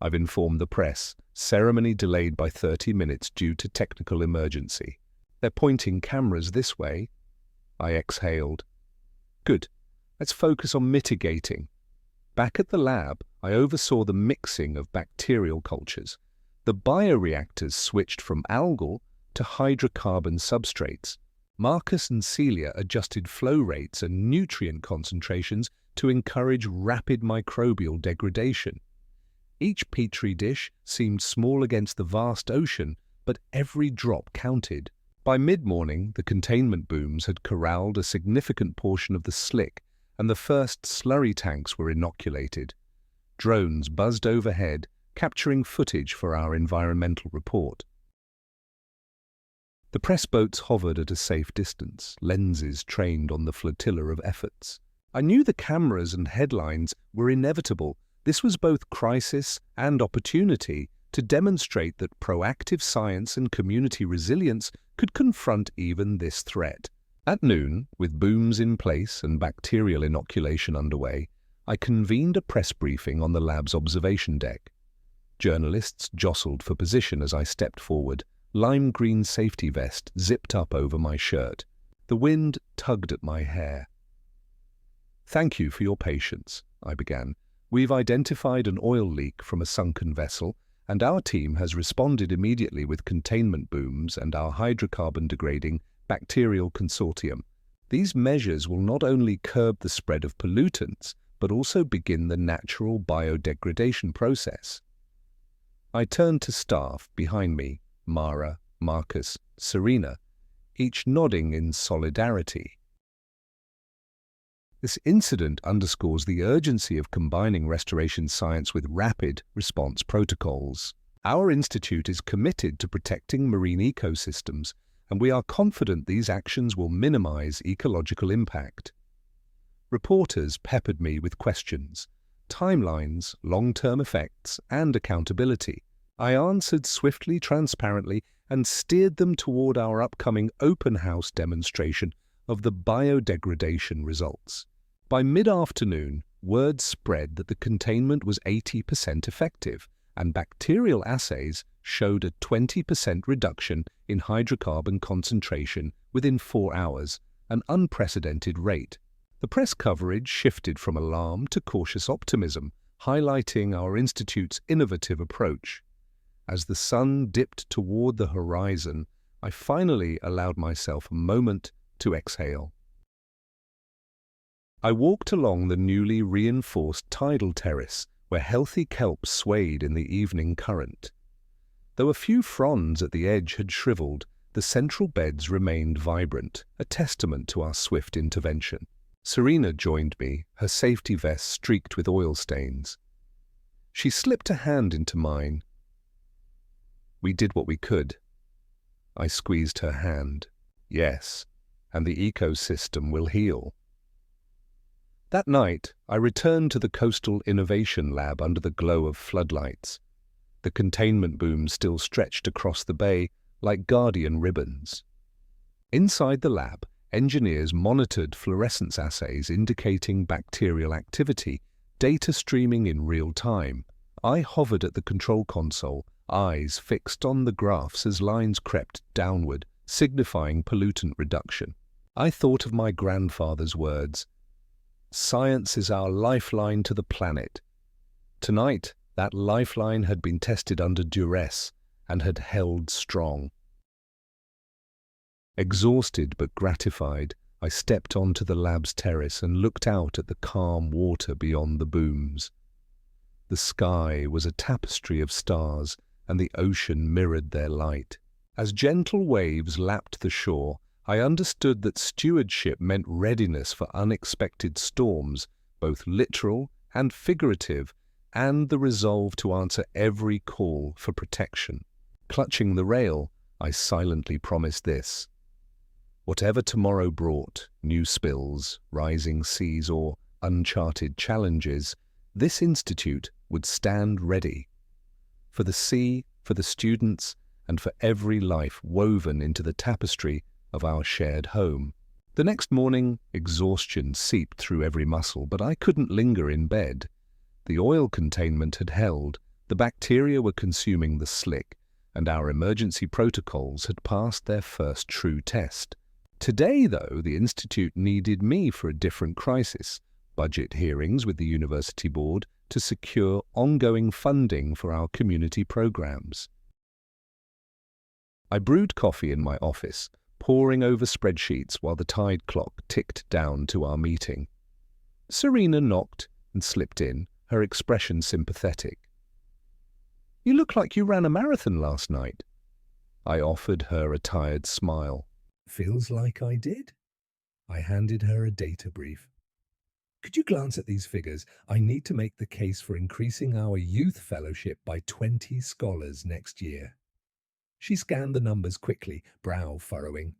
"I've informed the press. Ceremony delayed by 30 minutes due to technical emergency. They're pointing cameras this way." I exhaled. "Good. Let's focus on mitigating." Back at the lab, I oversaw the mixing of bacterial cultures. The bioreactors switched from algal to hydrocarbon substrates. Marcus and Celia adjusted flow rates and nutrient concentrations to encourage rapid microbial degradation. Each petri dish seemed small against the vast ocean, but every drop counted. By mid-morning, the containment booms had corralled a significant portion of the slick, and the first slurry tanks were inoculated. Drones buzzed overhead, capturing footage for our environmental report. The press boats hovered at a safe distance, lenses trained on the flotilla of efforts. I knew the cameras and headlines were inevitable. This was both crisis and opportunity to demonstrate that proactive science and community resilience could confront even this threat. At noon, with booms in place and bacterial inoculation underway, I convened a press briefing on the lab's observation deck. Journalists jostled for position as I stepped forward, lime green safety vest zipped up over my shirt. The wind tugged at my hair. "Thank you for your patience," I began. "We've identified an oil leak from a sunken vessel, and our team has responded immediately with containment booms and our hydrocarbon-degrading bacterial consortium. These measures will not only curb the spread of pollutants, but also begin the natural biodegradation process." I turned to staff behind me, Mara, Marcus, Serena, each nodding in solidarity. This incident underscores the urgency of combining restoration science with rapid response protocols. Our institute is committed to protecting marine ecosystems, and we are confident these actions will minimize ecological impact. Reporters peppered me with questions, timelines, long-term effects, and accountability. I answered swiftly, transparently, and steered them toward our upcoming open house demonstration of the biodegradation results. By mid-afternoon, word spread that the containment was 80% effective, and bacterial assays showed a 20% reduction in hydrocarbon concentration within 4 hours, an unprecedented rate. The press coverage shifted from alarm to cautious optimism, highlighting our institute's innovative approach. As the sun dipped toward the horizon, I finally allowed myself a moment to exhale. I walked along the newly reinforced tidal terrace where healthy kelp swayed in the evening current. Though a few fronds at the edge had shriveled, the central beds remained vibrant, a testament to our swift intervention. Serena joined me, her safety vest streaked with oil stains. She slipped a hand into mine. We did what we could. I squeezed her hand. Yes, and the ecosystem will heal. That night, I returned to the Coastal Innovation Lab under the glow of floodlights. The containment booms still stretched across the bay like guardian ribbons. Inside the lab, engineers monitored fluorescence assays indicating bacterial activity, data streaming in real time. I hovered at the control console, eyes fixed on the graphs as lines crept downward, signifying pollutant reduction. I thought of my grandfather's words, "Science is our lifeline to the planet." Tonight, that lifeline had been tested under duress and had held strong. Exhausted but gratified, I stepped onto the lab's terrace and looked out at the calm water beyond the booms. The sky was a tapestry of stars, and the ocean mirrored their light. As gentle waves lapped the shore, I understood that stewardship meant readiness for unexpected storms, both literal and figurative, and the resolve to answer every call for protection. Clutching the rail, I silently promised this. Whatever tomorrow brought, new spills, rising seas, or uncharted challenges, this institute would stand ready. For the sea, for the students, and for every life woven into the tapestry of our shared home. The next morning, exhaustion seeped through every muscle, but I couldn't linger in bed. The oil containment had held, the bacteria were consuming the slick, and our emergency protocols had passed their first true test. Today, though, the Institute needed me for a different crisis, budget hearings with the University Board to secure ongoing funding for our community programs. I brewed coffee in my office, poring over spreadsheets while the tide clock ticked down to our meeting. Serena knocked and slipped in, her expression sympathetic. "You look like you ran a marathon last night." I offered her a tired smile. Feels like I did. I handed her a data brief. Could you glance at these figures? I need to make the case for increasing our youth fellowship by 20 scholars next year. She scanned the numbers quickly, brow furrowing.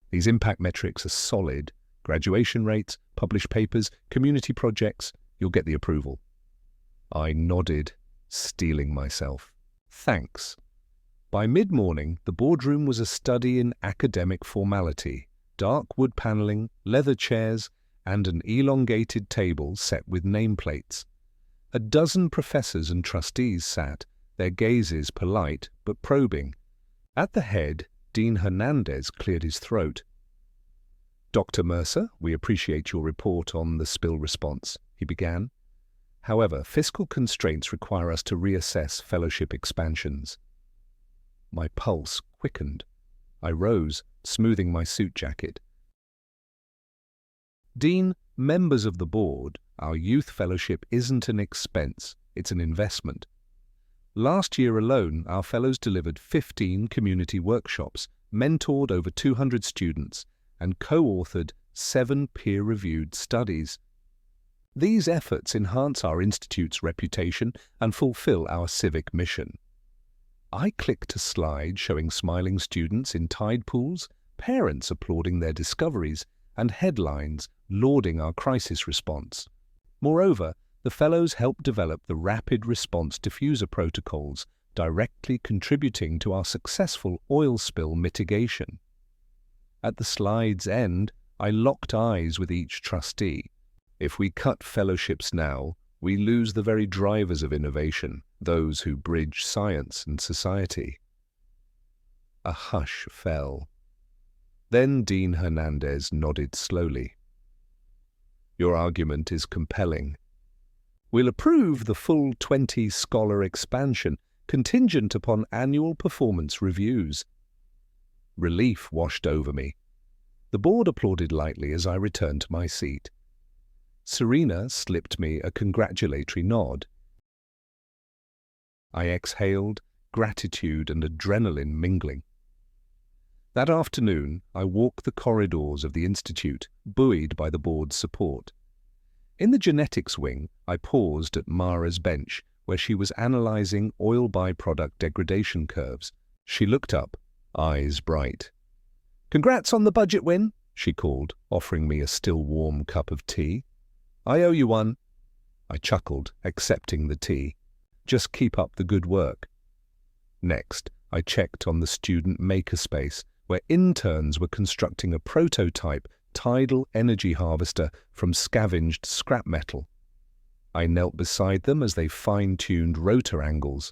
These impact metrics are solid. Graduation rates, published papers, community projects, you'll get the approval. I nodded, steeling myself. Thanks. By mid-morning, the boardroom was a study in academic formality. Dark wood paneling, leather chairs, and an elongated table set with nameplates. A dozen professors and trustees sat, their gazes polite but probing. At the head, Dean Hernandez cleared his throat. "Dr. Mercer, we appreciate your report on the spill response," he began. "However, fiscal constraints require us to reassess fellowship expansions." My pulse quickened. I rose, smoothing my suit jacket. "Dean, members of the board, our youth fellowship isn't an expense, it's an investment. Last year alone, our fellows delivered 15 community workshops, mentored over 200 students, and co-authored 7 peer-reviewed studies. These efforts enhance our institute's reputation and fulfill our civic mission." I clicked a slide showing smiling students in tide pools, parents applauding their discoveries, and headlines lauding our crisis response. Moreover, the fellows helped develop the rapid response diffuser protocols, directly contributing to our successful oil spill mitigation. At the slide's end, I locked eyes with each trustee. If we cut fellowships now, we lose the very drivers of innovation, those who bridge science and society. A hush fell. Then Dean Hernandez nodded slowly. "Your argument is compelling. We'll approve the full 20-scholar expansion, contingent upon annual performance reviews." Relief washed over me. The board applauded lightly as I returned to my seat. Serena slipped me a congratulatory nod. I exhaled, gratitude and adrenaline mingling. That afternoon, I walked the corridors of the Institute, buoyed by the board's support. In the genetics wing, I paused at Mara's bench, where she was analyzing oil byproduct degradation curves. She looked up, eyes bright. "Congrats on the budget win," she called, offering me a still warm cup of tea. "I owe you one." I chuckled, accepting the tea. "Just keep up the good work." Next, I checked on the student makerspace, where interns were constructing a prototype tidal energy harvester from scavenged scrap metal. I knelt beside them as they fine-tuned rotor angles.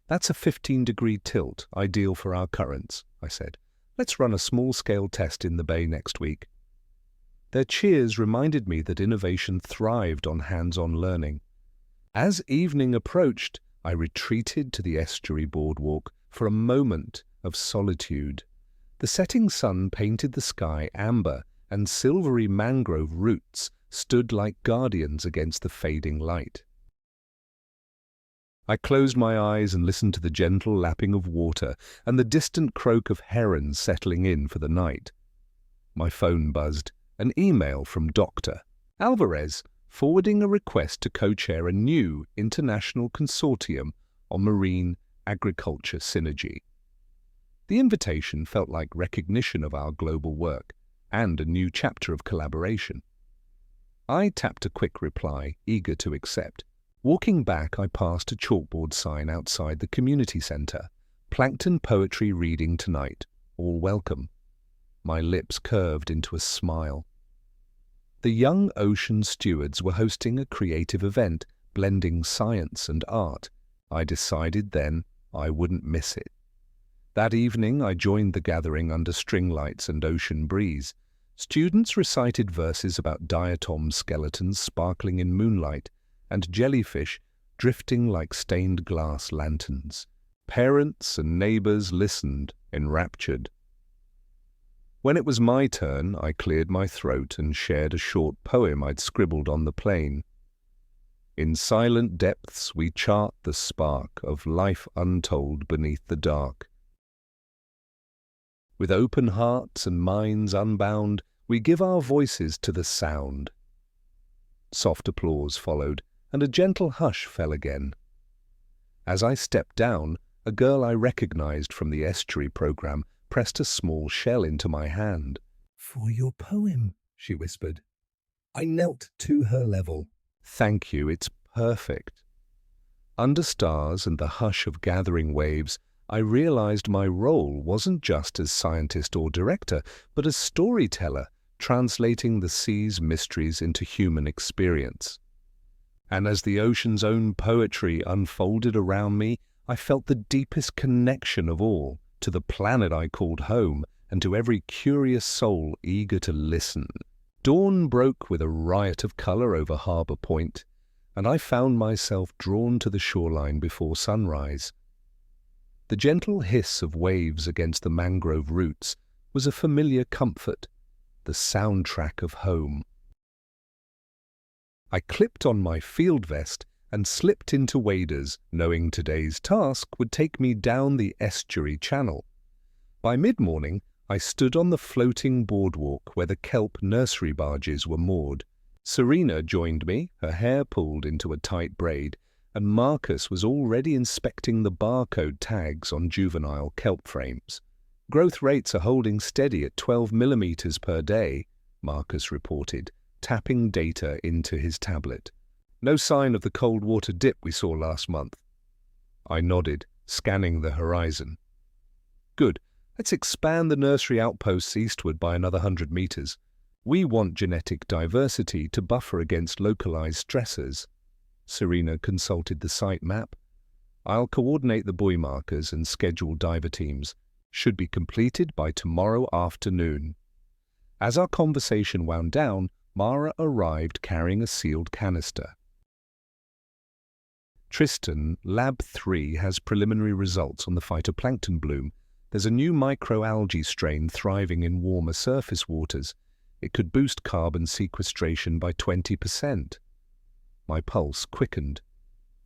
"That's a 15-degree tilt, ideal for our currents," I said. "Let's run a small-scale test in the bay next week." Their cheers reminded me that innovation thrived on hands-on learning. As evening approached, I retreated to the estuary boardwalk for a moment of solitude. The setting sun painted the sky amber, and silvery mangrove roots stood like guardians against the fading light. I closed my eyes and listened to the gentle lapping of water and the distant croak of herons settling in for the night. My phone buzzed, an email from Dr. Alvarez forwarding a request to co-chair a new international consortium on marine agriculture synergy. The invitation felt like recognition of our global work and a new chapter of collaboration. I tapped a quick reply, eager to accept. Walking back, I passed a chalkboard sign outside the community center. "Plankton poetry reading tonight. All welcome." My lips curved into a smile. The young ocean stewards were hosting a creative event, blending science and art. I decided then I wouldn't miss it. That evening, I joined the gathering under string lights and ocean breeze. Students recited verses about diatom skeletons sparkling in moonlight and jellyfish drifting like stained glass lanterns. Parents and neighbors listened, enraptured. When it was my turn, I cleared my throat and shared a short poem I'd scribbled on the plain. "In silent depths we chart the spark of life untold beneath the dark. With open hearts and minds unbound, we give our voices to the sound." Soft applause followed, and a gentle hush fell again. As I stepped down, a girl I recognized from the estuary program pressed a small shell into my hand. "For your poem," she whispered. I knelt to her level. "Thank you, it's perfect." Under stars and the hush of gathering waves, I realized my role wasn't just as scientist or director, but as storyteller, translating the sea's mysteries into human experience. And as the ocean's own poetry unfolded around me, I felt the deepest connection of all to the planet I called home and to every curious soul eager to listen. Dawn broke with a riot of color over Harbor Point, and I found myself drawn to the shoreline before sunrise. The gentle hiss of waves against the mangrove roots was a familiar comfort, the soundtrack of home. I clipped on my field vest and slipped into waders, knowing today's task would take me down the estuary channel. By mid-morning, I stood on the floating boardwalk where the kelp nursery barges were moored. Serena joined me, her hair pulled into a tight braid, and Marcus was already inspecting the barcode tags on juvenile kelp frames. "Growth rates are holding steady at 12 millimeters per day," Marcus reported, tapping data into his tablet. "No sign of the cold water dip we saw last month." I nodded, scanning the horizon. "Good. Let's expand the nursery outposts eastward by another 100 meters. We want genetic diversity to buffer against localized stressors." Serena consulted the site map. "I'll coordinate the buoy markers and schedule diver teams. Should be completed by tomorrow afternoon." As our conversation wound down, Mara arrived carrying a sealed canister. "Tristan, Lab 3 has preliminary results on the phytoplankton bloom. There's a new microalgae strain thriving in warmer surface waters. It could boost carbon sequestration by 20%. My pulse quickened.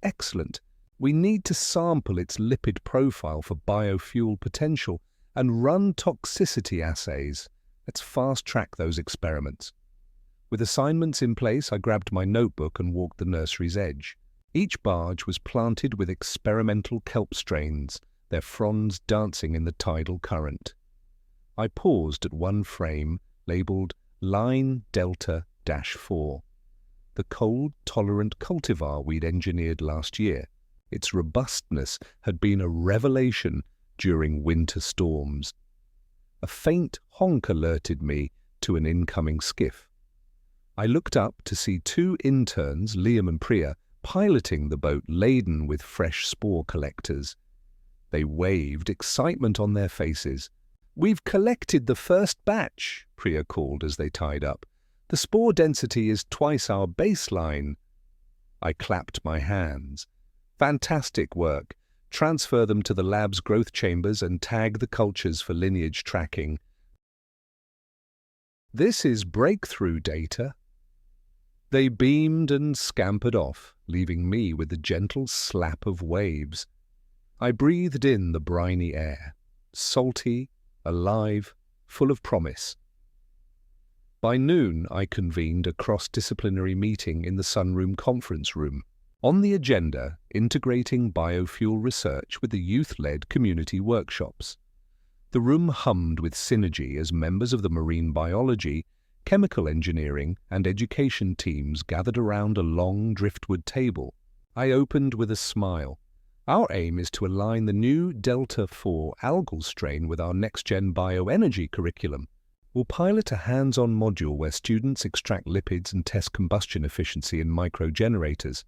Excellent. We need to sample its lipid profile for biofuel potential and run toxicity assays. Let's fast-track those experiments. With assignments in place, I grabbed my notebook and walked the nursery's edge. Each barge was planted with experimental kelp strains, their fronds dancing in the tidal current. I paused at one frame labeled Line Delta-4, the cold-tolerant cultivar we'd engineered last year. Its robustness had been a revelation during winter storms. A faint honk alerted me to an incoming skiff. I looked up to see two interns, Liam and Priya, piloting the boat laden with fresh spore collectors. They waved, excitement on their faces. "We've collected the first batch," Priya called as they tied up. "The spore density is twice our baseline." I clapped my hands. "Fantastic work. Transfer them to the lab's growth chambers and tag the cultures for lineage tracking." "This is breakthrough data." They beamed and scampered off, leaving me with the gentle slap of waves. I breathed in the briny air, salty, alive, full of promise. By noon, I convened a cross-disciplinary meeting in the Sunroom conference room. On the agenda, integrating biofuel research with the youth-led community workshops. The room hummed with synergy as members of the marine biology, chemical engineering, and education teams gathered around a long driftwood table. I opened with a smile. Our aim is to align the new Delta-4 algal strain with our next-gen bioenergy curriculum. We'll pilot a hands-on module where students extract lipids and test combustion efficiency in microgenerators.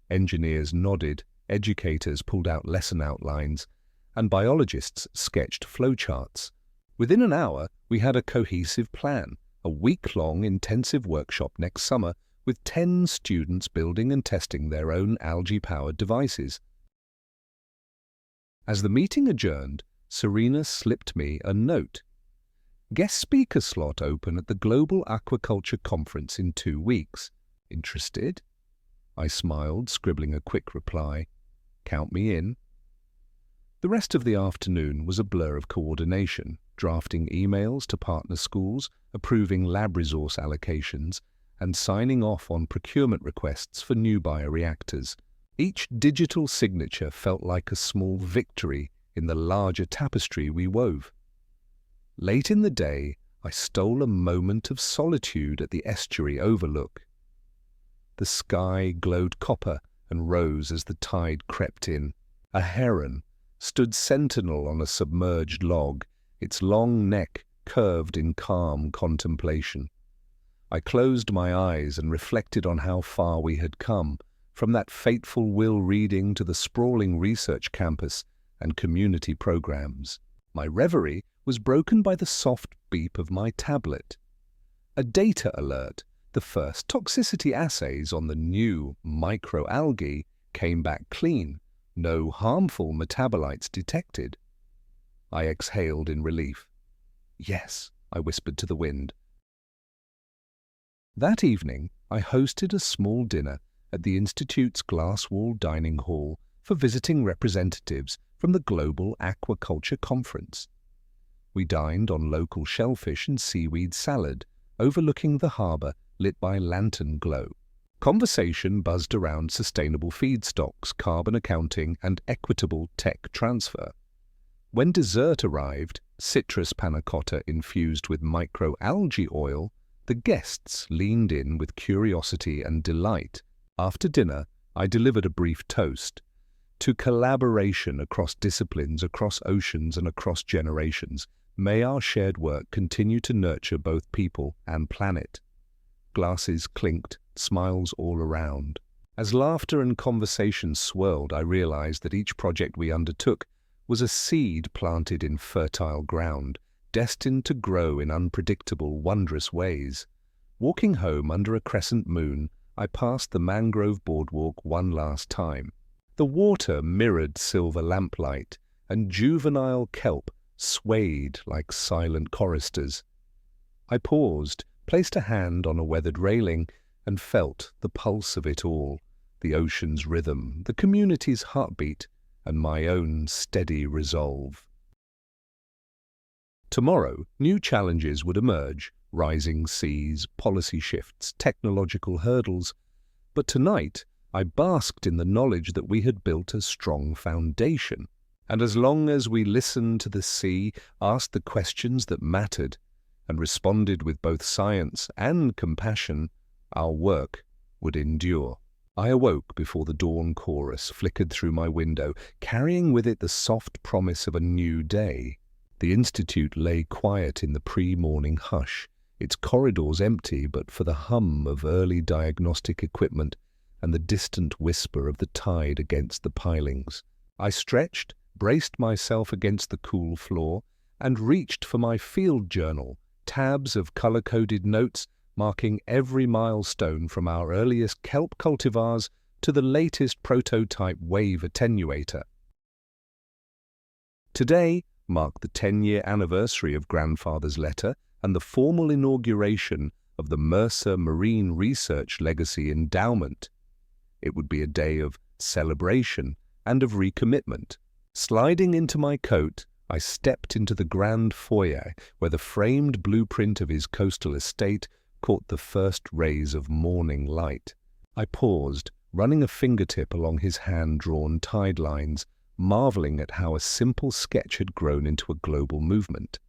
Engineers nodded, educators pulled out lesson outlines, and biologists sketched flowcharts. Within an hour, we had a cohesive plan, a week-long intensive workshop next summer with 10 students building and testing their own algae-powered devices. As the meeting adjourned, Serena slipped me a note. "Guest speaker slot open at the Global Aquaculture Conference in 2 weeks. Interested?" I smiled, scribbling a quick reply. "Count me in." The rest of the afternoon was a blur of coordination, drafting emails to partner schools, approving lab resource allocations, and signing off on procurement requests for new bioreactors. Each digital signature felt like a small victory in the larger tapestry we wove. Late in the day, I stole a moment of solitude at the estuary overlook. The sky glowed copper and rose as the tide crept in. A heron stood sentinel on a submerged log, its long neck curved in calm contemplation. I closed my eyes and reflected on how far we had come, from that fateful will reading to the sprawling research campus and community programs. My reverie was broken by the soft beep of my tablet. A data alert. The first toxicity assays on the new microalgae came back clean. No harmful metabolites detected. I exhaled in relief. "Yes," I whispered to the wind. That evening, I hosted a small dinner at the Institute's glass-walled dining hall for visiting representatives from the Global Aquaculture Conference. We dined on local shellfish and seaweed salad, overlooking the harbour lit by lantern glow. Conversation buzzed around sustainable feedstocks, carbon accounting, and equitable tech transfer. When dessert arrived, citrus panna cotta infused with microalgae oil, the guests leaned in with curiosity and delight. After dinner, I delivered a brief toast to collaboration across disciplines, across oceans, and across generations. May our shared work continue to nurture both people and planet. Glasses clinked, smiles all around. As laughter and conversation swirled, I realized that each project we undertook was a seed planted in fertile ground, destined to grow in unpredictable, wondrous ways. Walking home under a crescent moon, I passed the mangrove boardwalk one last time. The water mirrored silver lamplight, and juvenile kelp swayed like silent choristers. I paused, placed a hand on a weathered railing, and felt the pulse of it all, the ocean's rhythm, the community's heartbeat, and my own steady resolve. Tomorrow, new challenges would emerge, rising seas, policy shifts, technological hurdles. But tonight, I basked in the knowledge that we had built a strong foundation. And as long as we listened to the sea, asked the questions that mattered, and responded with both science and compassion, our work would endure. I awoke before the dawn chorus flickered through my window, carrying with it the soft promise of a new day. The Institute lay quiet in the pre-morning hush, its corridors empty but for the hum of early diagnostic equipment and the distant whisper of the tide against the pilings. I stretched, braced myself against the cool floor, and reached for my field journal, tabs of color-coded notes marking every milestone from our earliest kelp cultivars to the latest prototype wave attenuator. Today marked the 10-year anniversary of Grandfather's letter and the formal inauguration of the Mercer Marine Research Legacy Endowment. It would be a day of celebration and of recommitment. Sliding into my coat, I stepped into the grand foyer where the framed blueprint of his coastal estate caught the first rays of morning light. I paused, running a fingertip along his hand-drawn tide lines, marveling at how a simple sketch had grown into a global movement.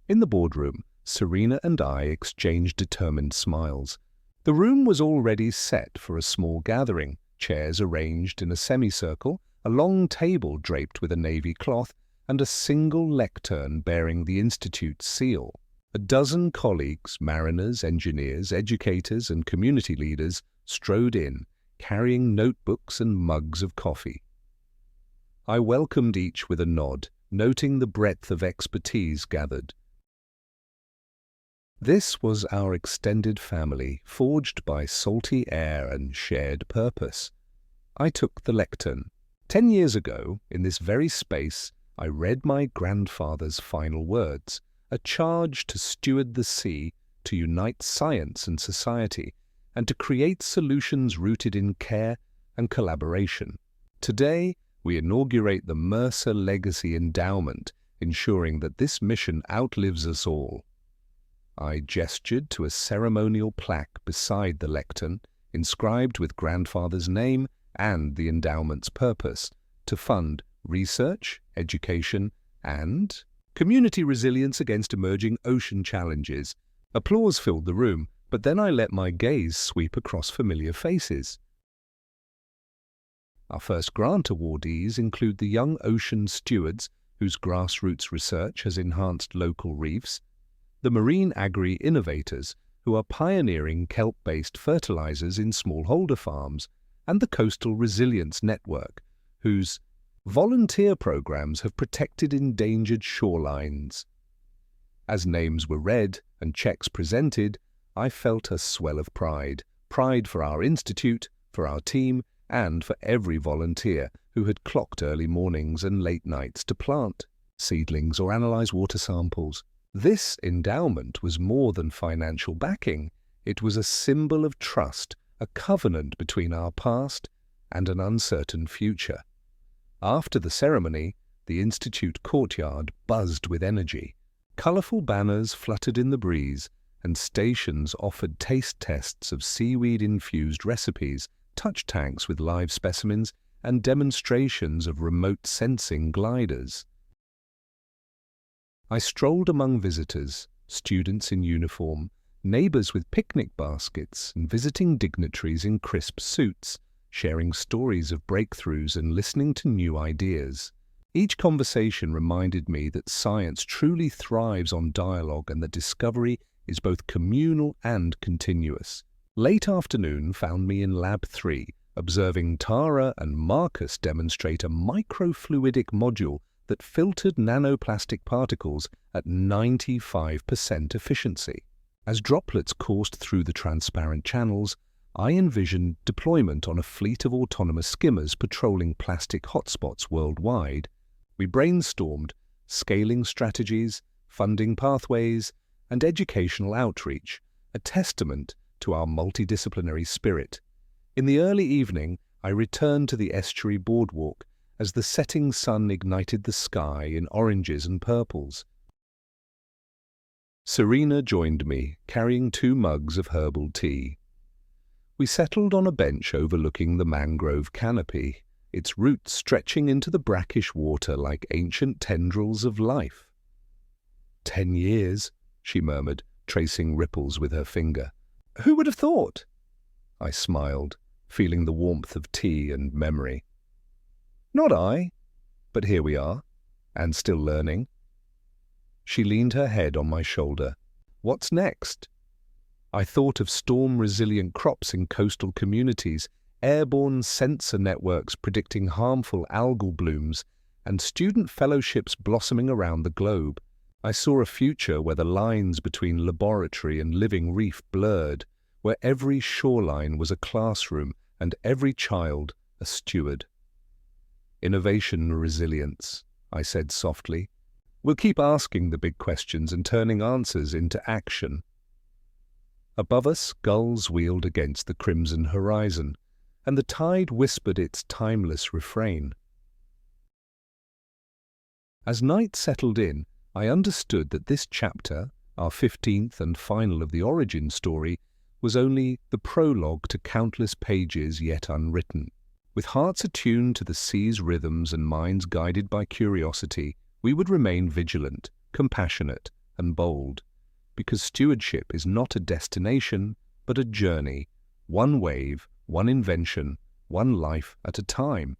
In the boardroom, Serena and I exchanged determined smiles. The room was already set for a small gathering, chairs arranged in a semicircle, a long table draped with a navy cloth, and a single lectern bearing the Institute's seal. A dozen colleagues, mariners, engineers, educators, and community leaders strode in, carrying notebooks and mugs of coffee. I welcomed each with a nod, noting the breadth of expertise gathered. This was our extended family, forged by salty air and shared purpose. I took the lectern. 10 years ago, in this very space, I read my grandfather's final words, a charge to steward the sea, to unite science and society, and to create solutions rooted in care and collaboration. Today, we inaugurate the Mercer Legacy Endowment, ensuring that this mission outlives us all. I gestured to a ceremonial plaque beside the lectern, inscribed with Grandfather's name and the endowment's purpose, to fund research, education, and community resilience against emerging ocean challenges. Applause filled the room, but then I let my gaze sweep across familiar faces. Our first grant awardees include the young ocean stewards whose grassroots research has enhanced local reefs, the marine agri-innovators who are pioneering kelp-based fertilizers in smallholder farms, and the Coastal Resilience Network, whose volunteer programs have protected endangered shorelines. As names were read and checks presented, I felt a swell of pride for our institute, for our team, and for every volunteer who had clocked early mornings and late nights to plant seedlings or analyze water samples. This endowment was more than financial backing. It was a symbol of trust, a covenant between our past and an uncertain future. After the ceremony, the Institute courtyard buzzed with energy. Colorful banners fluttered in the breeze, and stations offered taste tests of seaweed-infused recipes, touch tanks with live specimens, and demonstrations of remote sensing gliders. I strolled among visitors, students in uniform, neighbors with picnic baskets, and visiting dignitaries in crisp suits, sharing stories of breakthroughs and listening to new ideas. Each conversation reminded me that science truly thrives on dialogue and that discovery is both communal and continuous. Late afternoon found me in Lab 3, observing Tara and Marcus demonstrate a microfluidic module that filtered nanoplastic particles at 95% efficiency. As droplets coursed through the transparent channels, I envisioned deployment on a fleet of autonomous skimmers patrolling plastic hotspots worldwide. We brainstormed scaling strategies, funding pathways, and educational outreach, a testament to our multidisciplinary spirit. In the early evening, I returned to the estuary boardwalk as the setting sun ignited the sky in oranges and purples. Serena joined me, carrying 2 mugs of herbal tea. We settled on a bench overlooking the mangrove canopy, its roots stretching into the brackish water like ancient tendrils of life. 10 years, she murmured, tracing ripples with her finger. Who would have thought? I smiled, feeling the warmth of tea and memory. Not I, but here we are, and still learning. She leaned her head on my shoulder. What's next? I thought of storm-resilient crops in coastal communities, airborne sensor networks predicting harmful algal blooms, and student fellowships blossoming around the globe. I saw a future where the lines between laboratory and living reef blurred, where every shoreline was a classroom and every child a steward. Innovation resilience, I said softly. We'll keep asking the big questions and turning answers into action. Above us, gulls wheeled against the crimson horizon, and the tide whispered its timeless refrain. As night settled in, I understood that this chapter, our 15th and final of the origin story, was only the prologue to countless pages yet unwritten. With hearts attuned to the sea's rhythms and minds guided by curiosity, we would remain vigilant, compassionate, and bold, because stewardship is not a destination, but a journey, one wave, one invention, one life at a time.